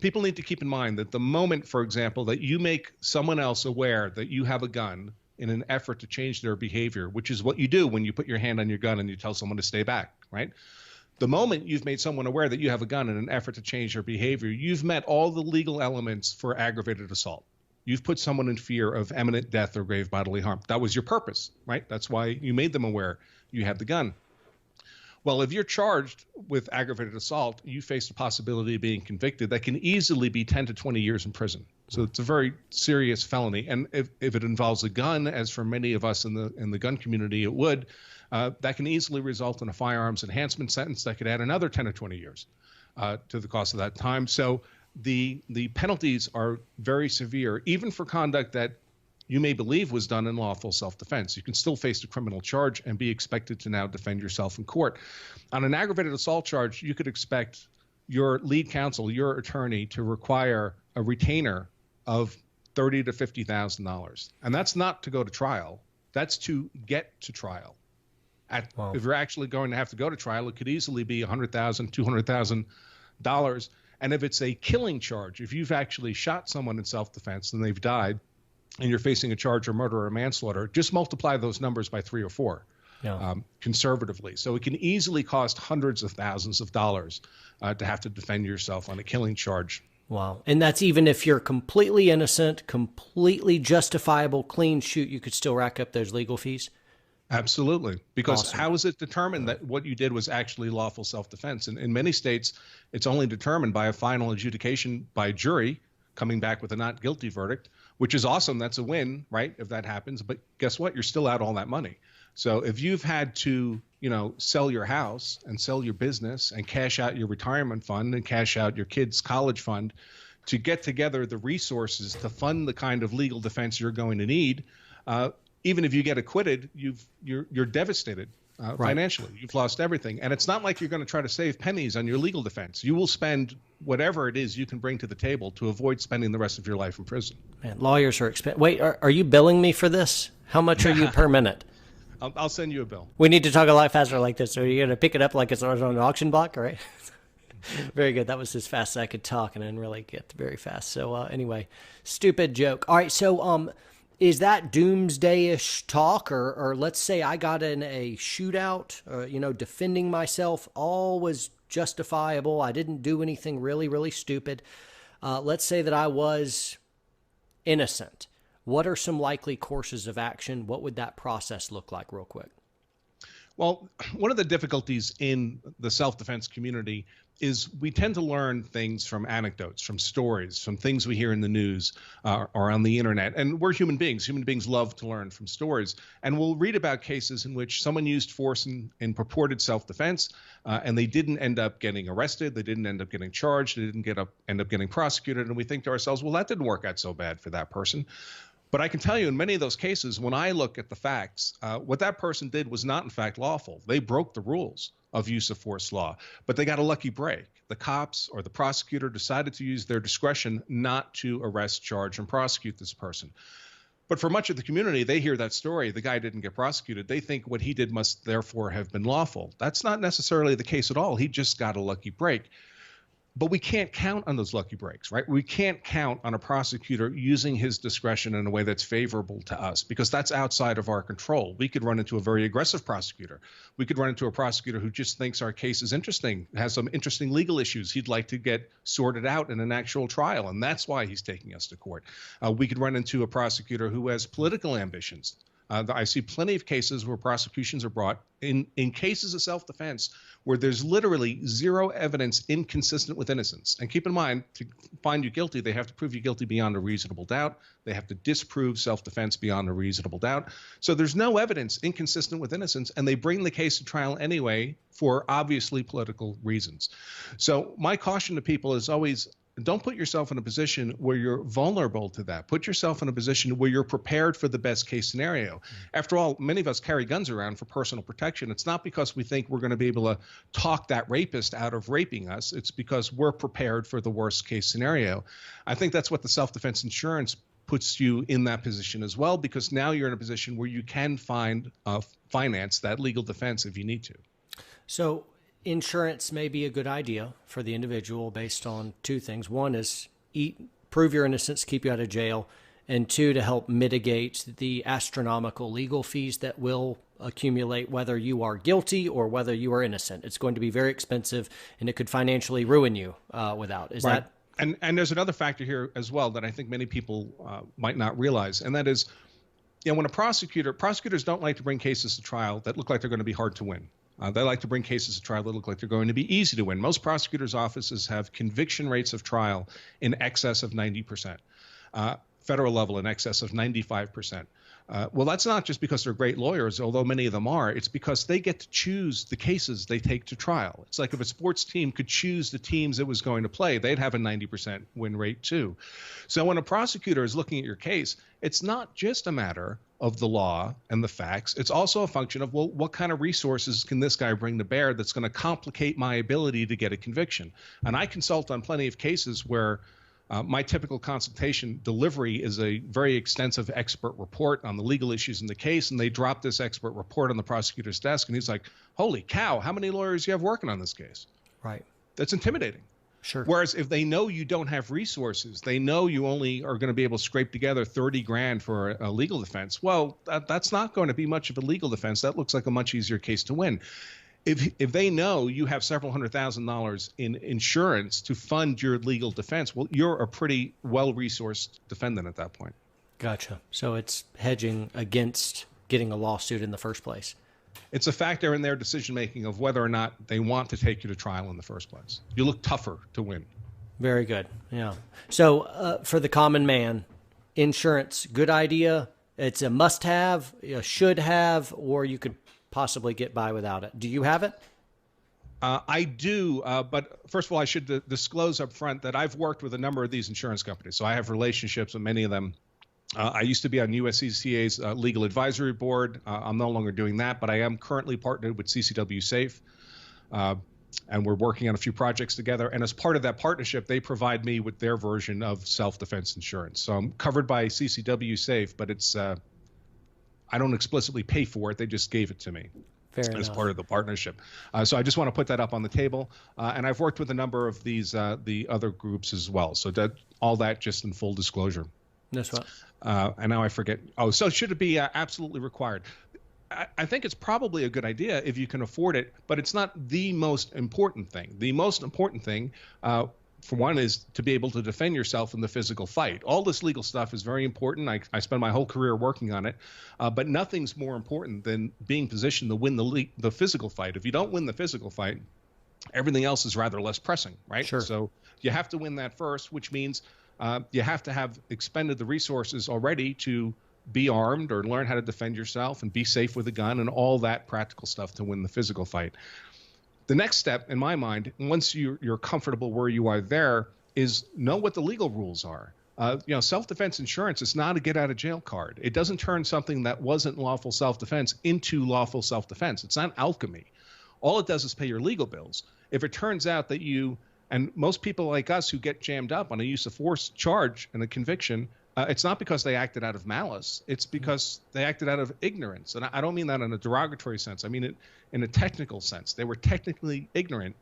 people need to keep in mind that the moment, for example, that you make someone else aware that you have a gun in an effort to change their behavior, which is what you do when you put your hand on your gun and you tell someone to stay back, right? The moment you've made someone aware that you have a gun in an effort to change their behavior, you've met all the legal elements for aggravated assault. You've put someone in fear of imminent death or grave bodily harm. That was your purpose, right? That's why you made them aware you had the gun. Well, if you're charged with aggravated assault, you face the possibility of being convicted that can easily be 10 to 20 years in prison. So it's a very serious felony. And if it involves a gun, as for many of us in the gun community, it would, that can easily result in a firearms enhancement sentence that could add another 10 or 20 years to the cost of that time. So the penalties are very severe, even for conduct that you may believe was done in lawful self-defense. You can still face a criminal charge and be expected to now defend yourself in court. On an aggravated assault charge, you could expect your lead counsel, your attorney, to require a retainer of $30,000 to $50,000. And that's not to go to trial. That's to get to trial. Wow. If you're actually going to have to go to trial, it could easily be $100,000, $200,000. And if it's a killing charge, if you've actually shot someone in self-defense and they've died, and you're facing a charge of murder or manslaughter, just multiply those numbers by 3 or 4 conservatively. So it can easily cost hundreds of thousands of dollars to have to defend yourself on a killing charge. Wow. And that's even if you're completely innocent, completely justifiable, clean shoot, you could still rack up those legal fees? Absolutely. Because Awesome. How is it determined that what you did was actually lawful self-defense? And in many states, it's only determined by a final adjudication by a jury coming back with a not guilty verdict, which is awesome. That's a win, right? If that happens. But guess what? You're still out all that money. So if you've had to, sell your house and sell your business and cash out your retirement fund and cash out your kids' college fund to get together the resources to fund the kind of legal defense you're going to need, even if you get acquitted, you're devastated financially. You've lost everything. And it's not like you're going to try to save pennies on your legal defense. You will spend whatever it is you can bring to the table to avoid spending the rest of your life in prison. Man, lawyers are expensive. Wait, are you billing me for this? How much are you per minute? I'll send you a bill. We need to talk a lot faster like this. So you're going to pick it up like it's on an auction block, all right? Very good. That was as fast as I could talk, and I didn't really get very fast. So anyway, stupid joke. All right, so is that doomsday-ish talk, or let's say I got in a shootout, defending myself, all was justifiable. I didn't do anything really, really stupid. Let's say that I was innocent. What are some likely courses of action? What would that process look like real quick? Well, one of the difficulties in the self-defense community is we tend to learn things from anecdotes, from stories, from things we hear in the news or on the internet. And we're human beings. Human beings love to learn from stories. And we'll read about cases in which someone used force in purported self-defense, and they didn't end up getting arrested. They didn't end up getting charged. They didn't end up getting prosecuted. And we think to ourselves, well, that didn't work out so bad for that person. But I can tell you in many of those cases, when I look at the facts, what that person did was not in fact lawful. They broke the rules of use of force law, but they got a lucky break. The cops or the prosecutor decided to use their discretion not to arrest, charge, and prosecute this person. But for much of the community, they hear that story. The guy didn't get prosecuted. They think what he did must therefore have been lawful. That's not necessarily the case at all. He just got a lucky break. But we can't count on those lucky breaks, right? We can't count on a prosecutor using his discretion in a way that's favorable to us, because that's outside of our control. We could run into a very aggressive prosecutor. We could run into a prosecutor who just thinks our case is interesting, has some interesting legal issues he'd like to get sorted out in an actual trial, and that's why he's taking us to court. We could run into a prosecutor who has political ambitions. I see plenty of cases where prosecutions are brought in cases of self-defense where there's literally zero evidence inconsistent with innocence. And keep in mind, to find you guilty, they have to prove you guilty beyond a reasonable doubt. They have to disprove self-defense beyond a reasonable doubt. So there's no evidence inconsistent with innocence, and they bring the case to trial anyway for obviously political reasons. So my caution to people is always, don't put yourself in a position where you're vulnerable to that. Put yourself in a position where you're prepared for the best case scenario. After all, many of us carry guns around for personal protection. It's not because we think we're going to be able to talk that rapist out of raping us. It's because we're prepared for the worst case scenario. I think that's what the self-defense insurance puts you in that position as well, because now you're in a position where you can finance that legal defense if you need to. So insurance may be a good idea for the individual based on two things. One is prove your innocence, keep you out of jail, and two, to help mitigate the astronomical legal fees that will accumulate whether you are guilty or whether you are innocent. It's going to be very expensive, and it could financially ruin you without. Is right. that? And there's another factor here as well that I think many people might not realize, and that is, when prosecutors don't like to bring cases to trial that look like they're going to be hard to win. They like to bring cases to trial that look like they're going to be easy to win. Most prosecutors' offices have conviction rates of trial in excess of 90%, federal level in excess of 95%. Well, that's not just because they're great lawyers, although many of them are. It's because they get to choose the cases they take to trial. It's like if a sports team could choose the teams it was going to play, they'd have a 90% win rate too. So when a prosecutor is looking at your case, it's not just a matter of the law and the facts. It's also a function of, well, what kind of resources can this guy bring to bear that's going to complicate my ability to get a conviction? And I consult on plenty of cases where my typical consultation delivery is a very extensive expert report on the legal issues in the case, and they drop this expert report on the prosecutor's desk, and he's like, holy cow, how many lawyers do you have working on this case? Right. That's intimidating. Sure. Whereas if they know you don't have resources, they know you only are going to be able to scrape together $30,000 for a legal defense. Well, that's not going to be much of a legal defense. That looks like a much easier case to win. If they know you have several $100,000 in insurance to fund your legal defense, well, you're a pretty well-resourced defendant at that point. Gotcha. So it's hedging against getting a lawsuit in the first place. It's a factor in their decision-making of whether or not they want to take you to trial in the first place. You look tougher to win. Very good. Yeah. So for the common man, insurance, good idea. It's a must-have, a should-have, or you could possibly get by without it. Do you have it? I do, but first of all, I should disclose up front that I've worked with a number of these insurance companies, so I have relationships with many of them. I used to be on USCCA's legal advisory board. I'm no longer doing that, but I am currently partnered with CCW Safe, and we're working on a few projects together. And as part of that partnership, they provide me with their version of self-defense insurance. So I'm covered by CCW Safe, but it's I don't explicitly pay for it. They just gave it to me. Fair as enough. part of the partnership. So I just want to put that up on the table. And I've worked with a number of these, the other groups as well. So that all that just in full disclosure. That's what. And now I forget. Oh, so should it be absolutely required? I think it's probably a good idea if you can afford it, but it's not the most important thing. The most important thing, for one, is to be able to defend yourself in the physical fight. All this legal stuff is very important. I spent my whole career working on it, but nothing's more important than being positioned to win the physical fight. If you don't win the physical fight, everything else is rather less pressing, right? Sure. So you have to win that first, which means you have to have expended the resources already to be armed or learn how to defend yourself and be safe with a gun and all that practical stuff to win the physical fight. The next step, in my mind, once you're comfortable where you are there, is know what the legal rules are. Self-defense insurance is not a get-out-of-jail card. It doesn't turn something that wasn't lawful self-defense into lawful self-defense. It's not alchemy. All it does is pay your legal bills. If it turns out that and most people like us who get jammed up on a use of force charge and a conviction, it's not because they acted out of malice. It's because they acted out of ignorance. And I don't mean that in a derogatory sense. I mean it in a technical sense. They were technically ignorant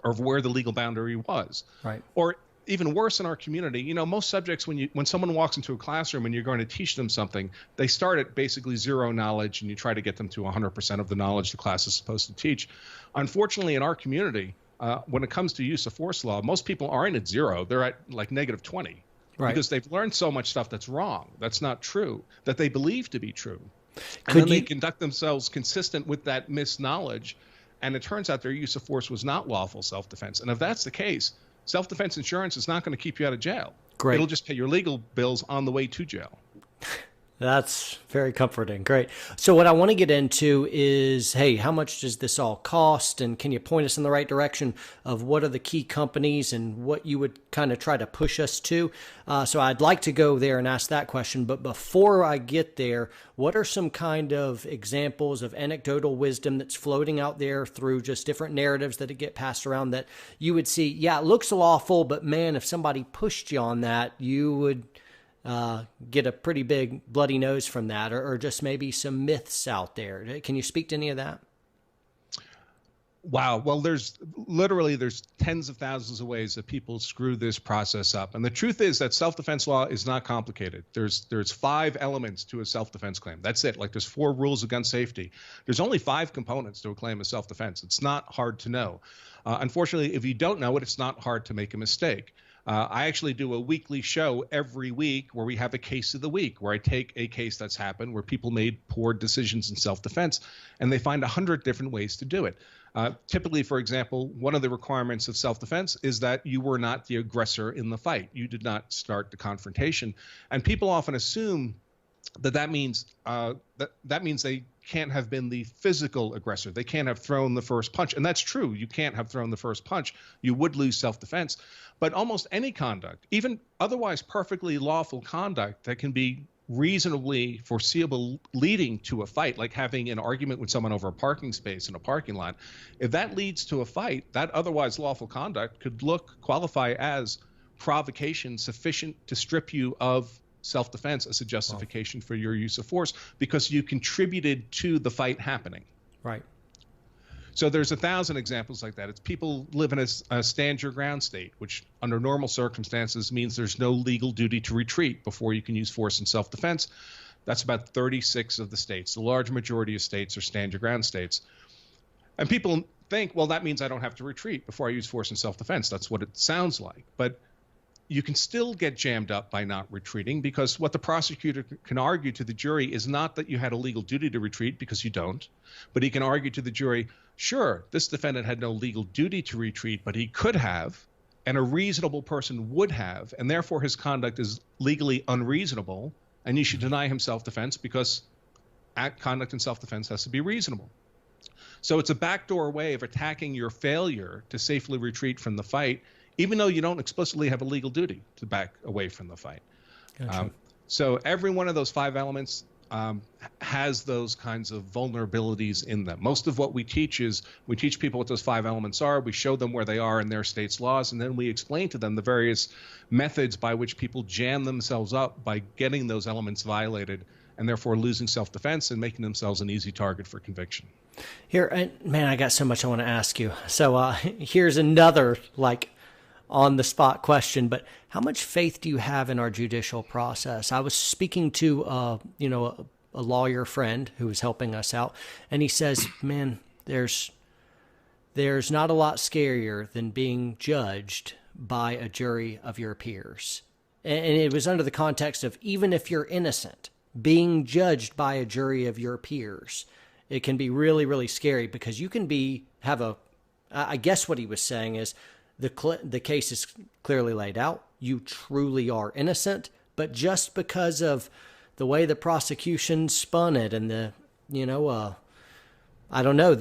of where the legal boundary was. Right. Or even worse in our community, most subjects, when someone walks into a classroom and you're going to teach them something, they start at basically zero knowledge and you try to get them to 100% of the knowledge the class is supposed to teach. Unfortunately, in our community, when it comes to use of force law, most people aren't at zero. They're at like negative 20. Right. Because they've learned so much stuff that's wrong, that's not true, that they believe to be true. And then they conduct themselves consistent with that misknowledge, and it turns out their use of force was not lawful self-defense. And if that's the case, self-defense insurance is not going to keep you out of jail. Great. It'll just pay your legal bills on the way to jail. That's very comforting. Great. So what I want to get into is, hey, how much does this all cost? And can you point us in the right direction of what are the key companies and what you would kind of try to push us to? So I'd like to go there and ask that question. But before I get there, what are some kind of examples of anecdotal wisdom that's floating out there through just different narratives that get passed around that you would see, yeah, it looks lawful, but man, if somebody pushed you on that, you would get a pretty big bloody nose from that, or just maybe some myths out there. Can you speak to any of that? Wow. Well, there's tens of thousands of ways that people screw this process up. And the truth is that self-defense law is not complicated. There's 5 elements to a self-defense claim. That's it. Like there's 4 rules of gun safety. There's only 5 components to a claim of self-defense. It's not hard to know. Unfortunately, if you don't know it, it's not hard to make a mistake. I actually do a weekly show every week where we have a case of the week, where I take a case that's happened where people made poor decisions in self-defense, and they find 100 different ways to do it. Typically, for example, one of the requirements of self-defense is that you were not the aggressor in the fight. You did not start the confrontation. And people often assume that means they can't have been the physical aggressor. They can't have thrown the first punch. And that's true. You can't have thrown the first punch. You would lose self-defense. But almost any conduct, even otherwise perfectly lawful conduct that can be reasonably foreseeable leading to a fight, like having an argument with someone over a parking space in a parking lot, if that leads to a fight, that otherwise lawful conduct could qualify as provocation sufficient to strip you of self-defense as a justification for your use of force because you contributed to the fight happening. Right. So there's 1,000 examples like that. It's people live in a stand your ground state, which under normal circumstances means there's no legal duty to retreat before you can use force in self-defense. That's about 36 of the states. The large majority of states are stand your ground states. And people think, well, that means I don't have to retreat before I use force in self-defense. That's what it sounds like. But you can still get jammed up by not retreating because what the prosecutor can argue to the jury is not that you had a legal duty to retreat, because you don't, but he can argue to the jury, sure, this defendant had no legal duty to retreat, but he could have, and a reasonable person would have, and therefore his conduct is legally unreasonable, and you should deny him self-defense because conduct in self-defense has to be reasonable. So it's a backdoor way of attacking your failure to safely retreat from the fight, even though you don't explicitly have a legal duty to back away from the fight. Gotcha. So every one of those 5 elements has those kinds of vulnerabilities in them. Most of what we teach is we teach people what those 5 elements are, we show them where they are in their state's laws, and then we explain to them the various methods by which people jam themselves up by getting those elements violated and therefore losing self-defense and making themselves an easy target for conviction. Here, man, I got so much I want to ask you. So here's another on-the-spot question, but how much faith do you have in our judicial process? I was speaking to a lawyer friend who was helping us out, and he says, man, there's not a lot scarier than being judged by a jury of your peers. And it was under the context of, even if you're innocent, being judged by a jury of your peers, it can be really, really scary, because you can I guess what he was saying is the case is clearly laid out. You truly are innocent, but just because of the way the prosecution spun it and the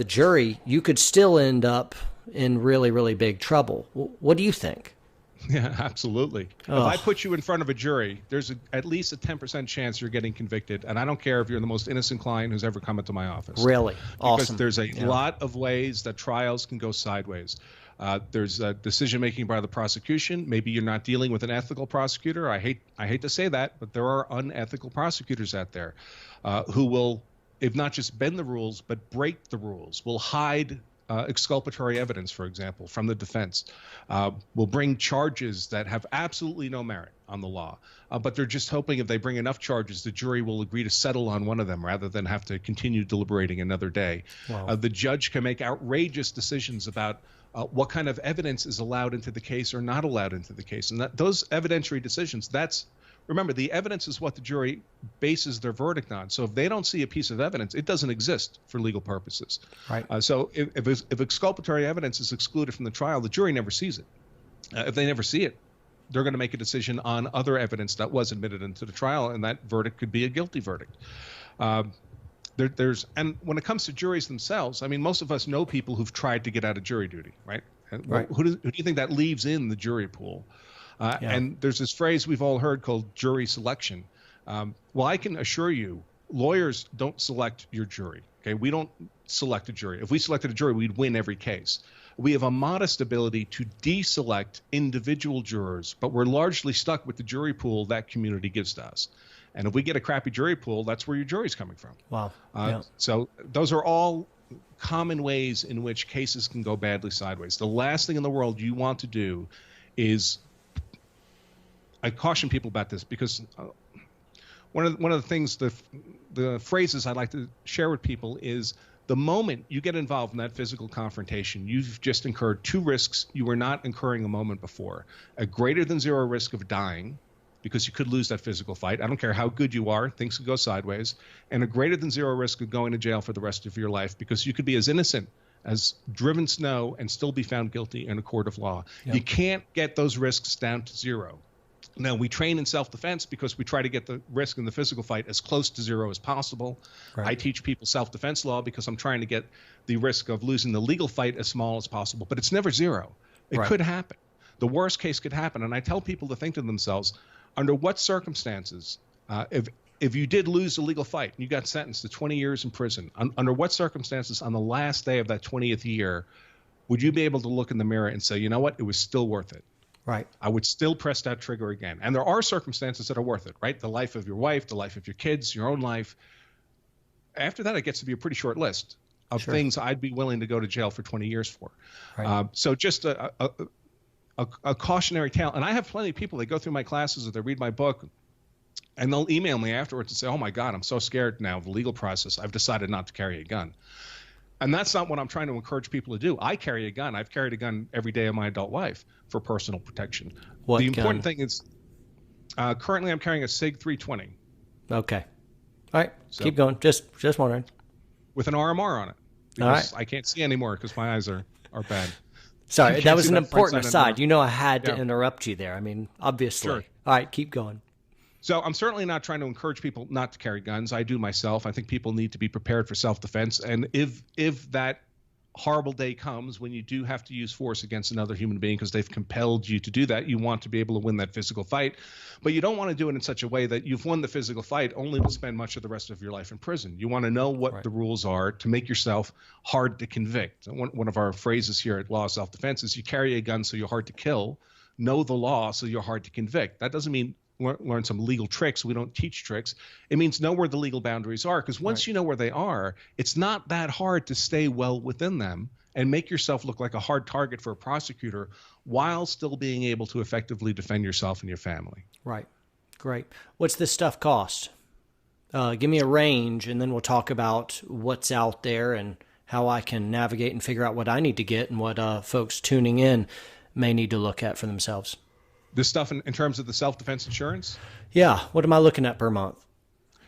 jury, you could still end up in really, really big trouble. What do you think? Yeah, absolutely. Oh. If I put you in front of a jury, there's at least a 10% chance you're getting convicted. And I don't care if you're the most innocent client who's ever come into my office. Really? Because Awesome. there's a lot of ways that trials can go sideways. There's decision-making by the prosecution. Maybe you're not dealing with an ethical prosecutor. I hate to say that, but there are unethical prosecutors out there who will, if not just bend the rules, but break the rules, will hide exculpatory evidence, for example, from the defense, will bring charges that have absolutely no merit on the law, but they're just hoping if they bring enough charges, the jury will agree to settle on one of them rather than have to continue deliberating another day. Wow. The judge can make outrageous decisions about what kind of evidence is allowed into the case or not allowed into the case. And those evidentiary decisions, remember, the evidence is what the jury bases their verdict on. So if they don't see a piece of evidence, it doesn't exist for legal purposes. Right. So if exculpatory evidence is excluded from the trial, the jury never sees it. If they never see it, they're going to make a decision on other evidence that was admitted into the trial, and that verdict could be a guilty verdict. And when it comes to juries themselves, I mean, most of us know people who've tried to get out of jury duty, right? Right. Who do you think that leaves in the jury pool? And there's this phrase we've all heard called jury selection. Well, I can assure you, lawyers don't select your jury. Okay, we don't select a jury. If we selected a jury, we'd win every case. We have a modest ability to deselect individual jurors, but we're largely stuck with the jury pool that community gives to us. And if we get a crappy jury pool, that's where your jury's coming from. Wow. So those are all common ways in which cases can go badly sideways. The last thing in the world you want to do is, I caution people about this, because one of the things, the phrases I like to share with people is, the moment you get involved in that physical confrontation, you've just incurred two risks you were not incurring a moment before. A greater than zero risk of dying, because you could lose that physical fight. I don't care how good you are, things could go sideways. And a greater than zero risk of going to jail for the rest of your life, because you could be as innocent as driven snow and still be found guilty in a court of law. Yep. You can't get those risks down to zero. Now, we train in self-defense because we try to get the risk in the physical fight as close to zero as possible. Right. I teach people self-defense law because I'm trying to get the risk of losing the legal fight as small as possible. But it's never zero. It Right. could happen. The worst case could happen. And I tell people to think to themselves, under what circumstances, if you did lose a legal fight and you got sentenced to 20 years in prison, under what circumstances on the last day of that 20th year would you be able to look in the mirror and say, you know what, it was still worth it? Right. I would still press that trigger again. And there are circumstances that are worth it, right? The life of your wife, the life of your kids, your own life. After that, it gets to be a pretty short list of Sure. things I'd be willing to go to jail for 20 years for. Right. So just a cautionary tale. And I have plenty of people that go through my classes or they read my book, and they'll email me afterwards and say, oh my God, I'm so scared now of the legal process. I've decided not to carry a gun. And that's not what I'm trying to encourage people to do. I carry a gun. I've carried a gun every day of my adult life for personal protection. What the important gun? thing is, currently I'm carrying a SIG 320. Okay. All right. So- Keep going. Just wondering. With an RMR on it. All Because right. I can't see anymore because my eyes are bad. Sorry, You that can't was see an that front important side of the aside. You know I had to Yeah. interrupt you there. I mean, obviously. Sure. All right, keep going. So I'm certainly not trying to encourage people not to carry guns. I do myself. I think people need to be prepared for self-defense. And if that horrible day comes when you do have to use force against another human being because they've compelled you to do that, you want to be able to win that physical fight. But you don't want to do it in such a way that you've won the physical fight only to spend much of the rest of your life in prison. You want to know what the rules are to make yourself hard to convict. One of our phrases here at Law of Self-Defense is you carry a gun so you're hard to kill. Know the law so you're hard to convict. That doesn't mean learn some legal tricks. We don't teach tricks. It means know where the legal boundaries are, because once you know where they are, it's not that hard to stay well within them and make yourself look like a hard target for a prosecutor while still being able to effectively defend yourself and your family. Right. Great. What's this stuff cost? Give me a range, and then we'll talk about what's out there and how I can navigate and figure out what I need to get and what folks tuning in may need to look at for themselves. This stuff in terms of the self-defense insurance? Yeah. What am I looking at per month?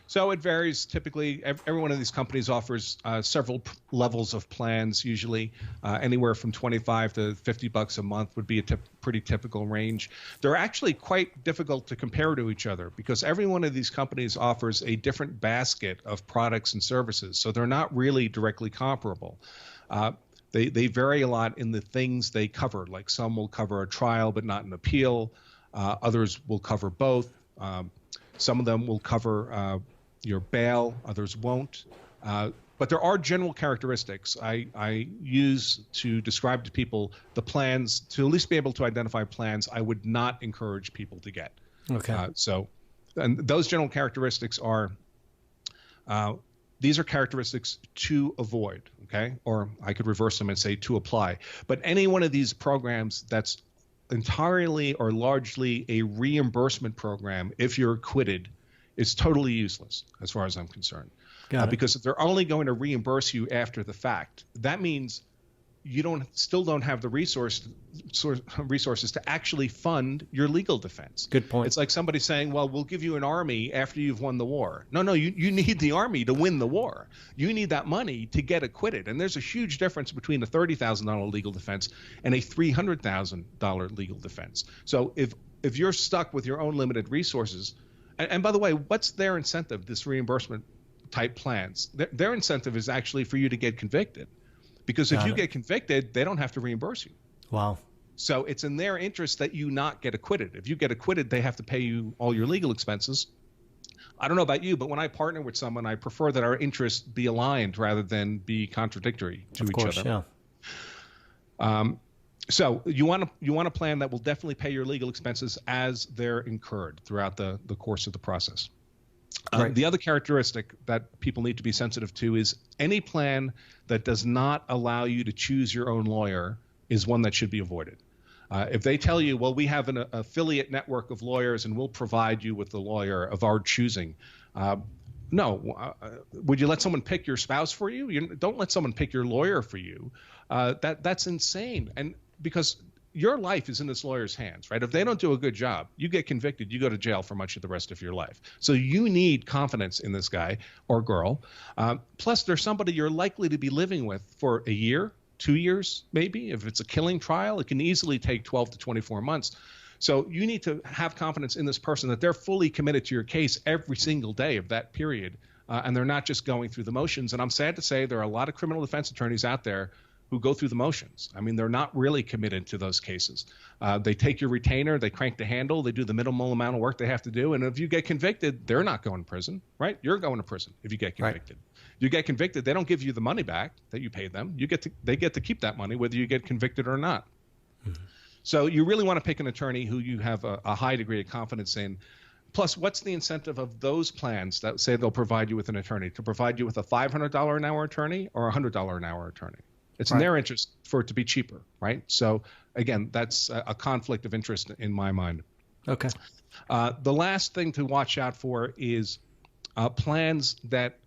So it varies. Typically, every one of these companies offers several levels of plans, usually anywhere from $25 to $50 a month would be a pretty typical range. They're actually quite difficult to compare to each other because every one of these companies offers a different basket of products and services. So they're not really directly comparable. They vary a lot in the things they cover. Like some will cover a trial but not an appeal. Others will cover both. Some of them will cover your bail, others won't. But there are general characteristics I use to describe to people the plans, to at least be able to identify plans I would not encourage people to get. Okay. And those general characteristics are, these are characteristics to avoid, okay? Or I could reverse them and say to apply. But any one of these programs that's entirely or largely a reimbursement program, if you're acquitted, is totally useless as far as I'm concerned. Because if they're only going to reimburse you after the fact, that means you still don't have the resources to actually fund your legal defense. Good point. It's like somebody saying, well, we'll give you an army after you've won the war. No, you need the army to win the war. You need that money to get acquitted. And there's a huge difference between a $30,000 legal defense and a $300,000 legal defense. So if you're stuck with your own limited resources, and by the way, what's their incentive, this reimbursement type plans? Their incentive is actually for you to get convicted. Because if you get convicted, they don't have to reimburse you. Wow. So it's in their interest that you not get acquitted. If you get acquitted, they have to pay you all your legal expenses. I don't know about you, but when I partner with someone, I prefer that our interests be aligned rather than be contradictory to each other. Yeah. So you want a plan that will definitely pay your legal expenses as they're incurred throughout the course of the process. The other characteristic that people need to be sensitive to is any plan that does not allow you to choose your own lawyer is one that should be avoided. If they tell you, well, we have an affiliate network of lawyers and we'll provide you with the lawyer of our choosing. No. Would you let someone pick your spouse for you? Don't let someone pick your lawyer for you. That's insane. And because your life is in this lawyer's hands, right? If they don't do a good job, you get convicted, you go to jail for much of the rest of your life. So you need confidence in this guy or girl. Plus, there's somebody you're likely to be living with for a year, 2 years, maybe. If it's a killing trial, it can easily take 12 to 24 months. So you need to have confidence in this person that they're fully committed to your case every single day of that period, and they're not just going through the motions. And I'm sad to say there are a lot of criminal defense attorneys out there who go through the motions. I mean, they're not really committed to those cases. They take your retainer, they crank the handle, they do the minimal amount of work they have to do, and if you get convicted, they're not going to prison, right? You're going to prison if you get convicted. You get convicted, they don't give you the money back that you paid them. They get to keep that money whether you get convicted or not. Mm-hmm. So you really want to pick an attorney who you have a high degree of confidence in. Plus, what's the incentive of those plans that say they'll provide you with an attorney? To provide you with a $500 an hour attorney or a $100 an hour attorney? It's in their interest for it to be cheaper, right? So, again, that's a conflict of interest in my mind. Okay. The last thing to watch out for is plans that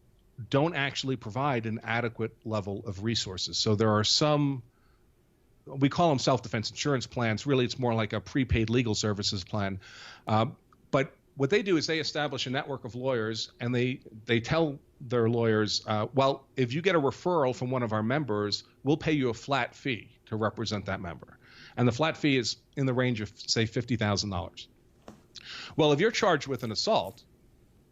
don't actually provide an adequate level of resources. So there are some, we call them self-defense insurance plans. Really, it's more like a prepaid legal services plan. But what they do is they establish a network of lawyers, and they tell their lawyers, well, if you get a referral from one of our members, we'll pay you a flat fee to represent that member. And the flat fee is in the range of, say, $50,000. Well, if you're charged with an assault,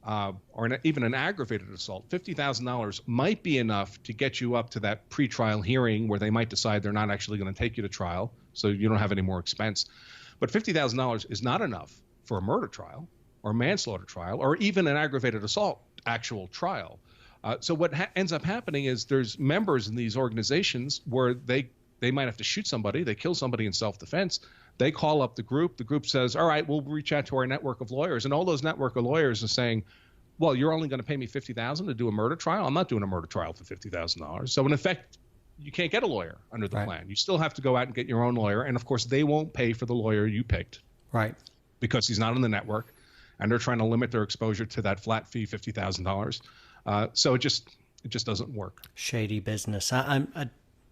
or even an aggravated assault, $50,000 might be enough to get you up to that pretrial hearing where they might decide they're not actually going to take you to trial, so you don't have any more expense. But $50,000 is not enough for a murder trial or a manslaughter trial or even an aggravated assault actual trial. So what ends up happening is there's members in these organizations where they might have to shoot somebody, they kill somebody in self-defense. They call up the group. The group says, all right, we'll reach out to our network of lawyers. And all those network of lawyers are saying, well, you're only going to pay me $50,000 to do a murder trial? I'm not doing a murder trial for $50,000. So in effect, you can't get a lawyer under the plan. You still have to go out and get your own lawyer. And of course, they won't pay for the lawyer you picked. Right. Because he's not in the network. And they're trying to limit their exposure to that flat fee, $50,000. So it just doesn't work. Shady business.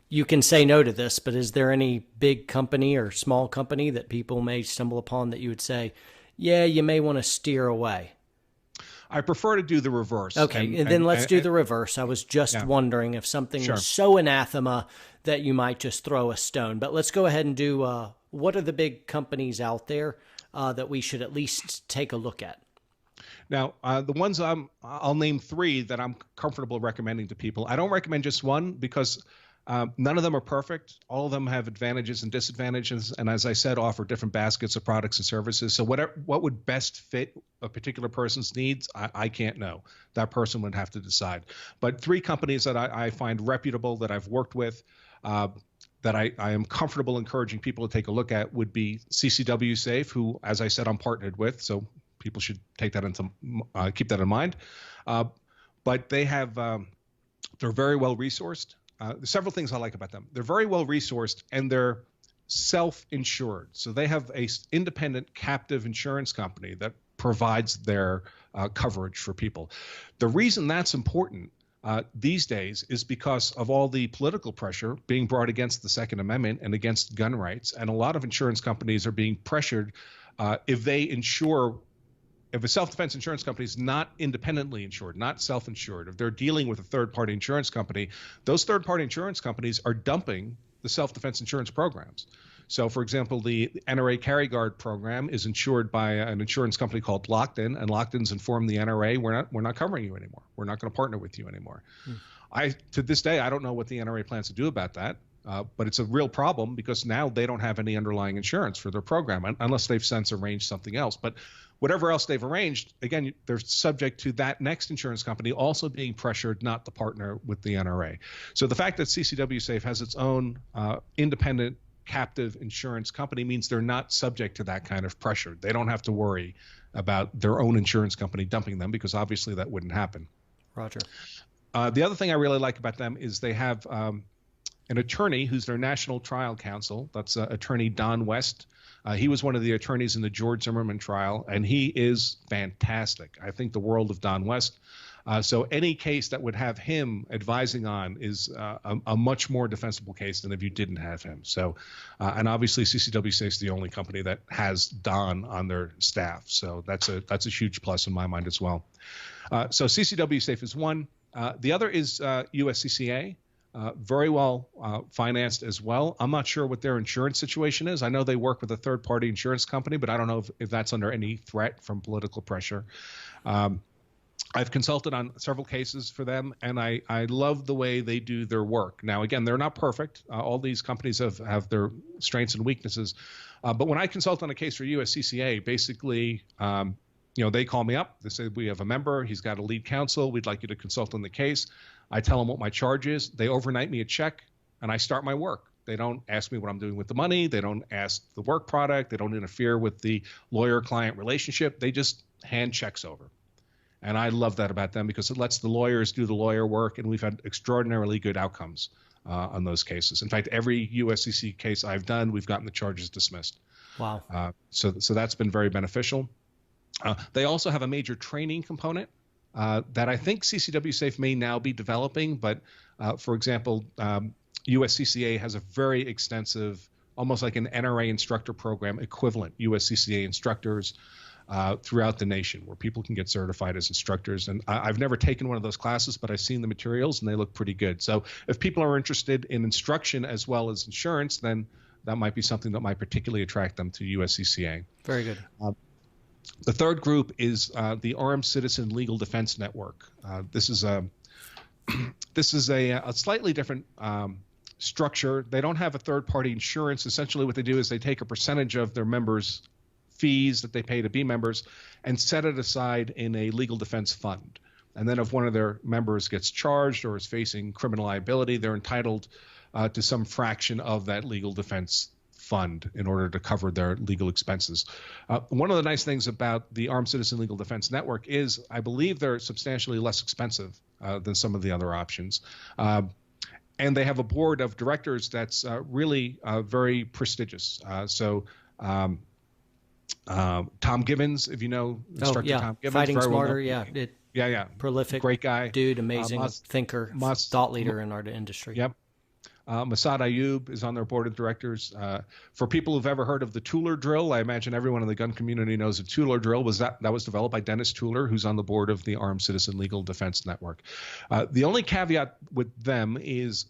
You can say no to this, but is there any big company or small company that people may stumble upon that you would say, yeah, you may want to steer away? I prefer to do the reverse. Okay, and then let's do the reverse. I was just wondering if something was so anathema that you might just throw a stone. But let's go ahead and do, what are the big companies out there that we should at least take a look at? Now, the ones I'll name three that I'm comfortable recommending to people. I don't recommend just one because none of them are perfect. All of them have advantages and disadvantages, and as I said, offer different baskets of products and services. So what would best fit a particular person's needs, I can't know. That person would have to decide. But three companies that I find reputable, that I've worked with, that I am comfortable encouraging people to take a look at would be CCW Safe, who, as I said, I'm partnered with. So people should take that keep that in mind. But they have, they're very well resourced. There's several things I like about them. They're very well resourced and they're self-insured. So they have a independent captive insurance company that provides their coverage for people. The reason that's important these days is because of all the political pressure being brought against the Second Amendment and against gun rights. And a lot of insurance companies are being pressured if a self-defense insurance company is not independently insured, not self-insured, if they're dealing with a third-party insurance company, those third-party insurance companies are dumping the self-defense insurance programs. So, for example, the NRA Carry Guard program is insured by an insurance company called Locked-In, and Locked-In's informed the NRA, we're not covering you anymore. We're not going to partner with you anymore. To this day, I don't know what the NRA plans to do about that. But it's a real problem because now they don't have any underlying insurance for their program unless they've since arranged something else. But whatever else they've arranged, again, they're subject to that next insurance company also being pressured not to partner with the NRA. So the fact that CCW Safe has its own independent captive insurance company means they're not subject to that kind of pressure. They don't have to worry about their own insurance company dumping them because obviously that wouldn't happen. Roger. The other thing I really like about them is they have an attorney who's their national trial counsel. That's attorney Don West. He was one of the attorneys in the George Zimmerman trial, and he is fantastic. I think the world of Don West. So any case that would have him advising on is a much more defensible case than if you didn't have him. So, and obviously CCW Safe is the only company that has Don on their staff. So that's a huge plus in my mind as well. So CCW Safe is one. The other is USCCA. Very well financed as well. I'm not sure what their insurance situation is. I know they work with a third-party insurance company, but I don't know if that's under any threat from political pressure. I've consulted on several cases for them, and I love the way they do their work. Now, again, they're not perfect. All these companies have their strengths and weaknesses. But when I consult on a case for USCCA, basically, they call me up. They say, we have a member. He's got a lead counsel. We'd like you to consult on the case. I tell them what my charge is. They overnight me a check, and I start my work. They don't ask me what I'm doing with the money. They don't ask the work product. They don't interfere with the lawyer-client relationship. They just hand checks over. And I love that about them because it lets the lawyers do the lawyer work, and we've had extraordinarily good outcomes on those cases. In fact, every USCCA case I've done, we've gotten the charges dismissed. Wow. So that's been very beneficial. They also have a major training component that I think CCW Safe may now be developing. But, for example, USCCA has a very extensive, almost like an NRA instructor program equivalent, USCCA instructors throughout the nation where people can get certified as instructors. And I've never taken one of those classes, but I've seen the materials and they look pretty good. So if people are interested in instruction as well as insurance, then that might be something that might particularly attract them to USCCA. Very good. The third group is the Armed Citizen Legal Defense Network. This is a slightly different structure. They don't have a third-party insurance. Essentially what they do is they take a percentage of their members' fees that they pay to be members and set it aside in a legal defense fund. And then if one of their members gets charged or is facing criminal liability, they're entitled to some fraction of that legal defense fund in order to cover their legal expenses. One of the nice things about the Armed Citizen Legal Defense Network is I believe they're substantially less expensive than some of the other options. And they have a board of directors that's really very prestigious. Tom Gibbons, if you know Instructor Tom Gibbons. Fighting Smarter, yeah. Prolific, great guy. Dude, amazing thinker, thought leader in our industry. Yep. Masad Ayub is on their board of directors. For people who've ever heard of the Tueller drill, I imagine everyone in the gun community knows the Tueller drill that was developed by Dennis Tueller, who's on the board of the Armed Citizen Legal Defense Network. The only caveat with them is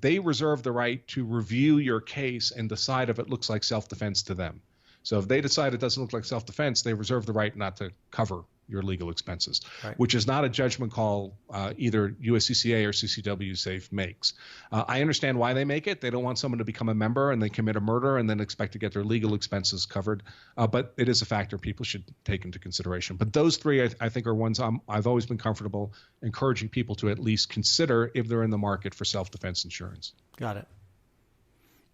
they reserve the right to review your case and decide if it looks like self-defense to them. So if they decide it doesn't look like self-defense, they reserve the right not to cover your legal expenses, which is not a judgment call either USCCA or CCW Safe makes. I understand why they make it. They don't want someone to become a member and they commit a murder and then expect to get their legal expenses covered. But it is a factor people should take into consideration. But those three, I think, are ones I've always been comfortable encouraging people to at least consider if they're in the market for self-defense insurance. Got it.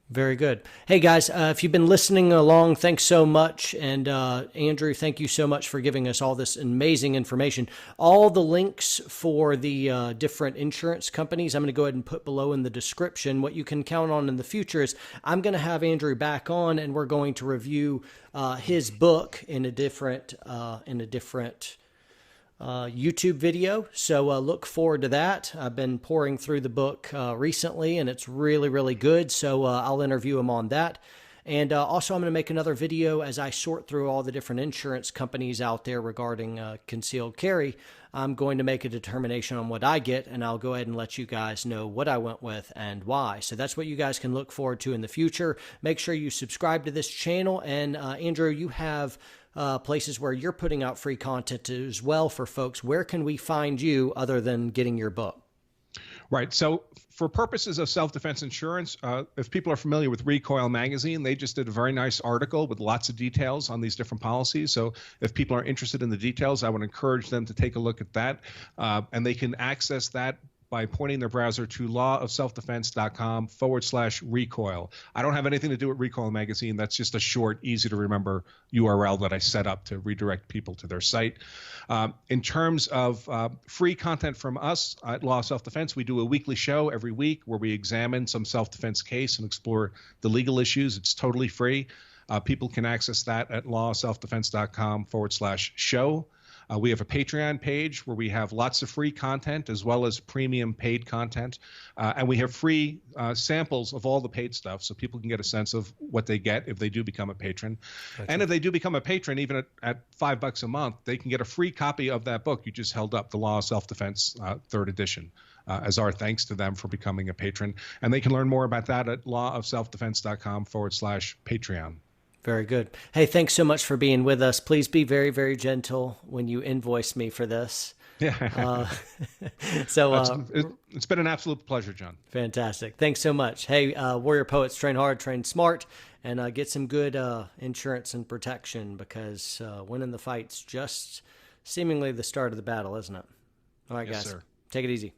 Very good. Hey, guys, if you've been listening along, thanks so much. And Andrew, thank you so much for giving us all this amazing information. All the links for the different insurance companies, I'm going to go ahead and put below in the description. What you can count on in the future is I'm going to have Andrew back on, and we're going to review his book in a different YouTube video. So look forward to that. I've been pouring through the book recently, and it's really, really good. So I'll interview him on that. And also I'm going to make another video as I sort through all the different insurance companies out there regarding concealed carry. I'm going to make a determination on what I get, and I'll go ahead and let you guys know what I went with and why. So that's what you guys can look forward to in the future. Make sure you subscribe to this channel. And Andrew, you have places where you're putting out free content as well for folks. Where can we find you other than getting your book? Right. So for purposes of self-defense insurance, if people are familiar with Recoil magazine, they just did a very nice article with lots of details on these different policies. So if people are interested in the details, I would encourage them to take a look at that. And they can access that by pointing their browser to lawofselfdefense.com/recoil. I don't have anything to do with Recoil magazine. That's just a short, easy to remember URL that I set up to redirect people to their site. In terms of free content from us at Law of Self-Defense, we do a weekly show every week where we examine some self-defense case and explore the legal issues. It's totally free. People can access that at lawofselfdefense.com/show. We have a Patreon page where we have lots of free content as well as premium paid content. And we have free samples of all the paid stuff so people can get a sense of what they get if they do become a patron. Gotcha. And if they do become a patron, even at $5 a month, they can get a free copy of that book you just held up, The Law of Self-Defense, 3rd edition, as our thanks to them for becoming a patron. And they can learn more about that at lawofselfdefense.com/Patreon. Very good. Hey, thanks so much for being with us. Please be very, very gentle when you invoice me for this. Yeah. It's been an absolute pleasure, John. Fantastic. Thanks so much. Hey, Warrior Poets, train hard, train smart, and get some good insurance and protection, because winning the fight's just seemingly the start of the battle, isn't it? All right, yes, guys. Sir. Take it easy.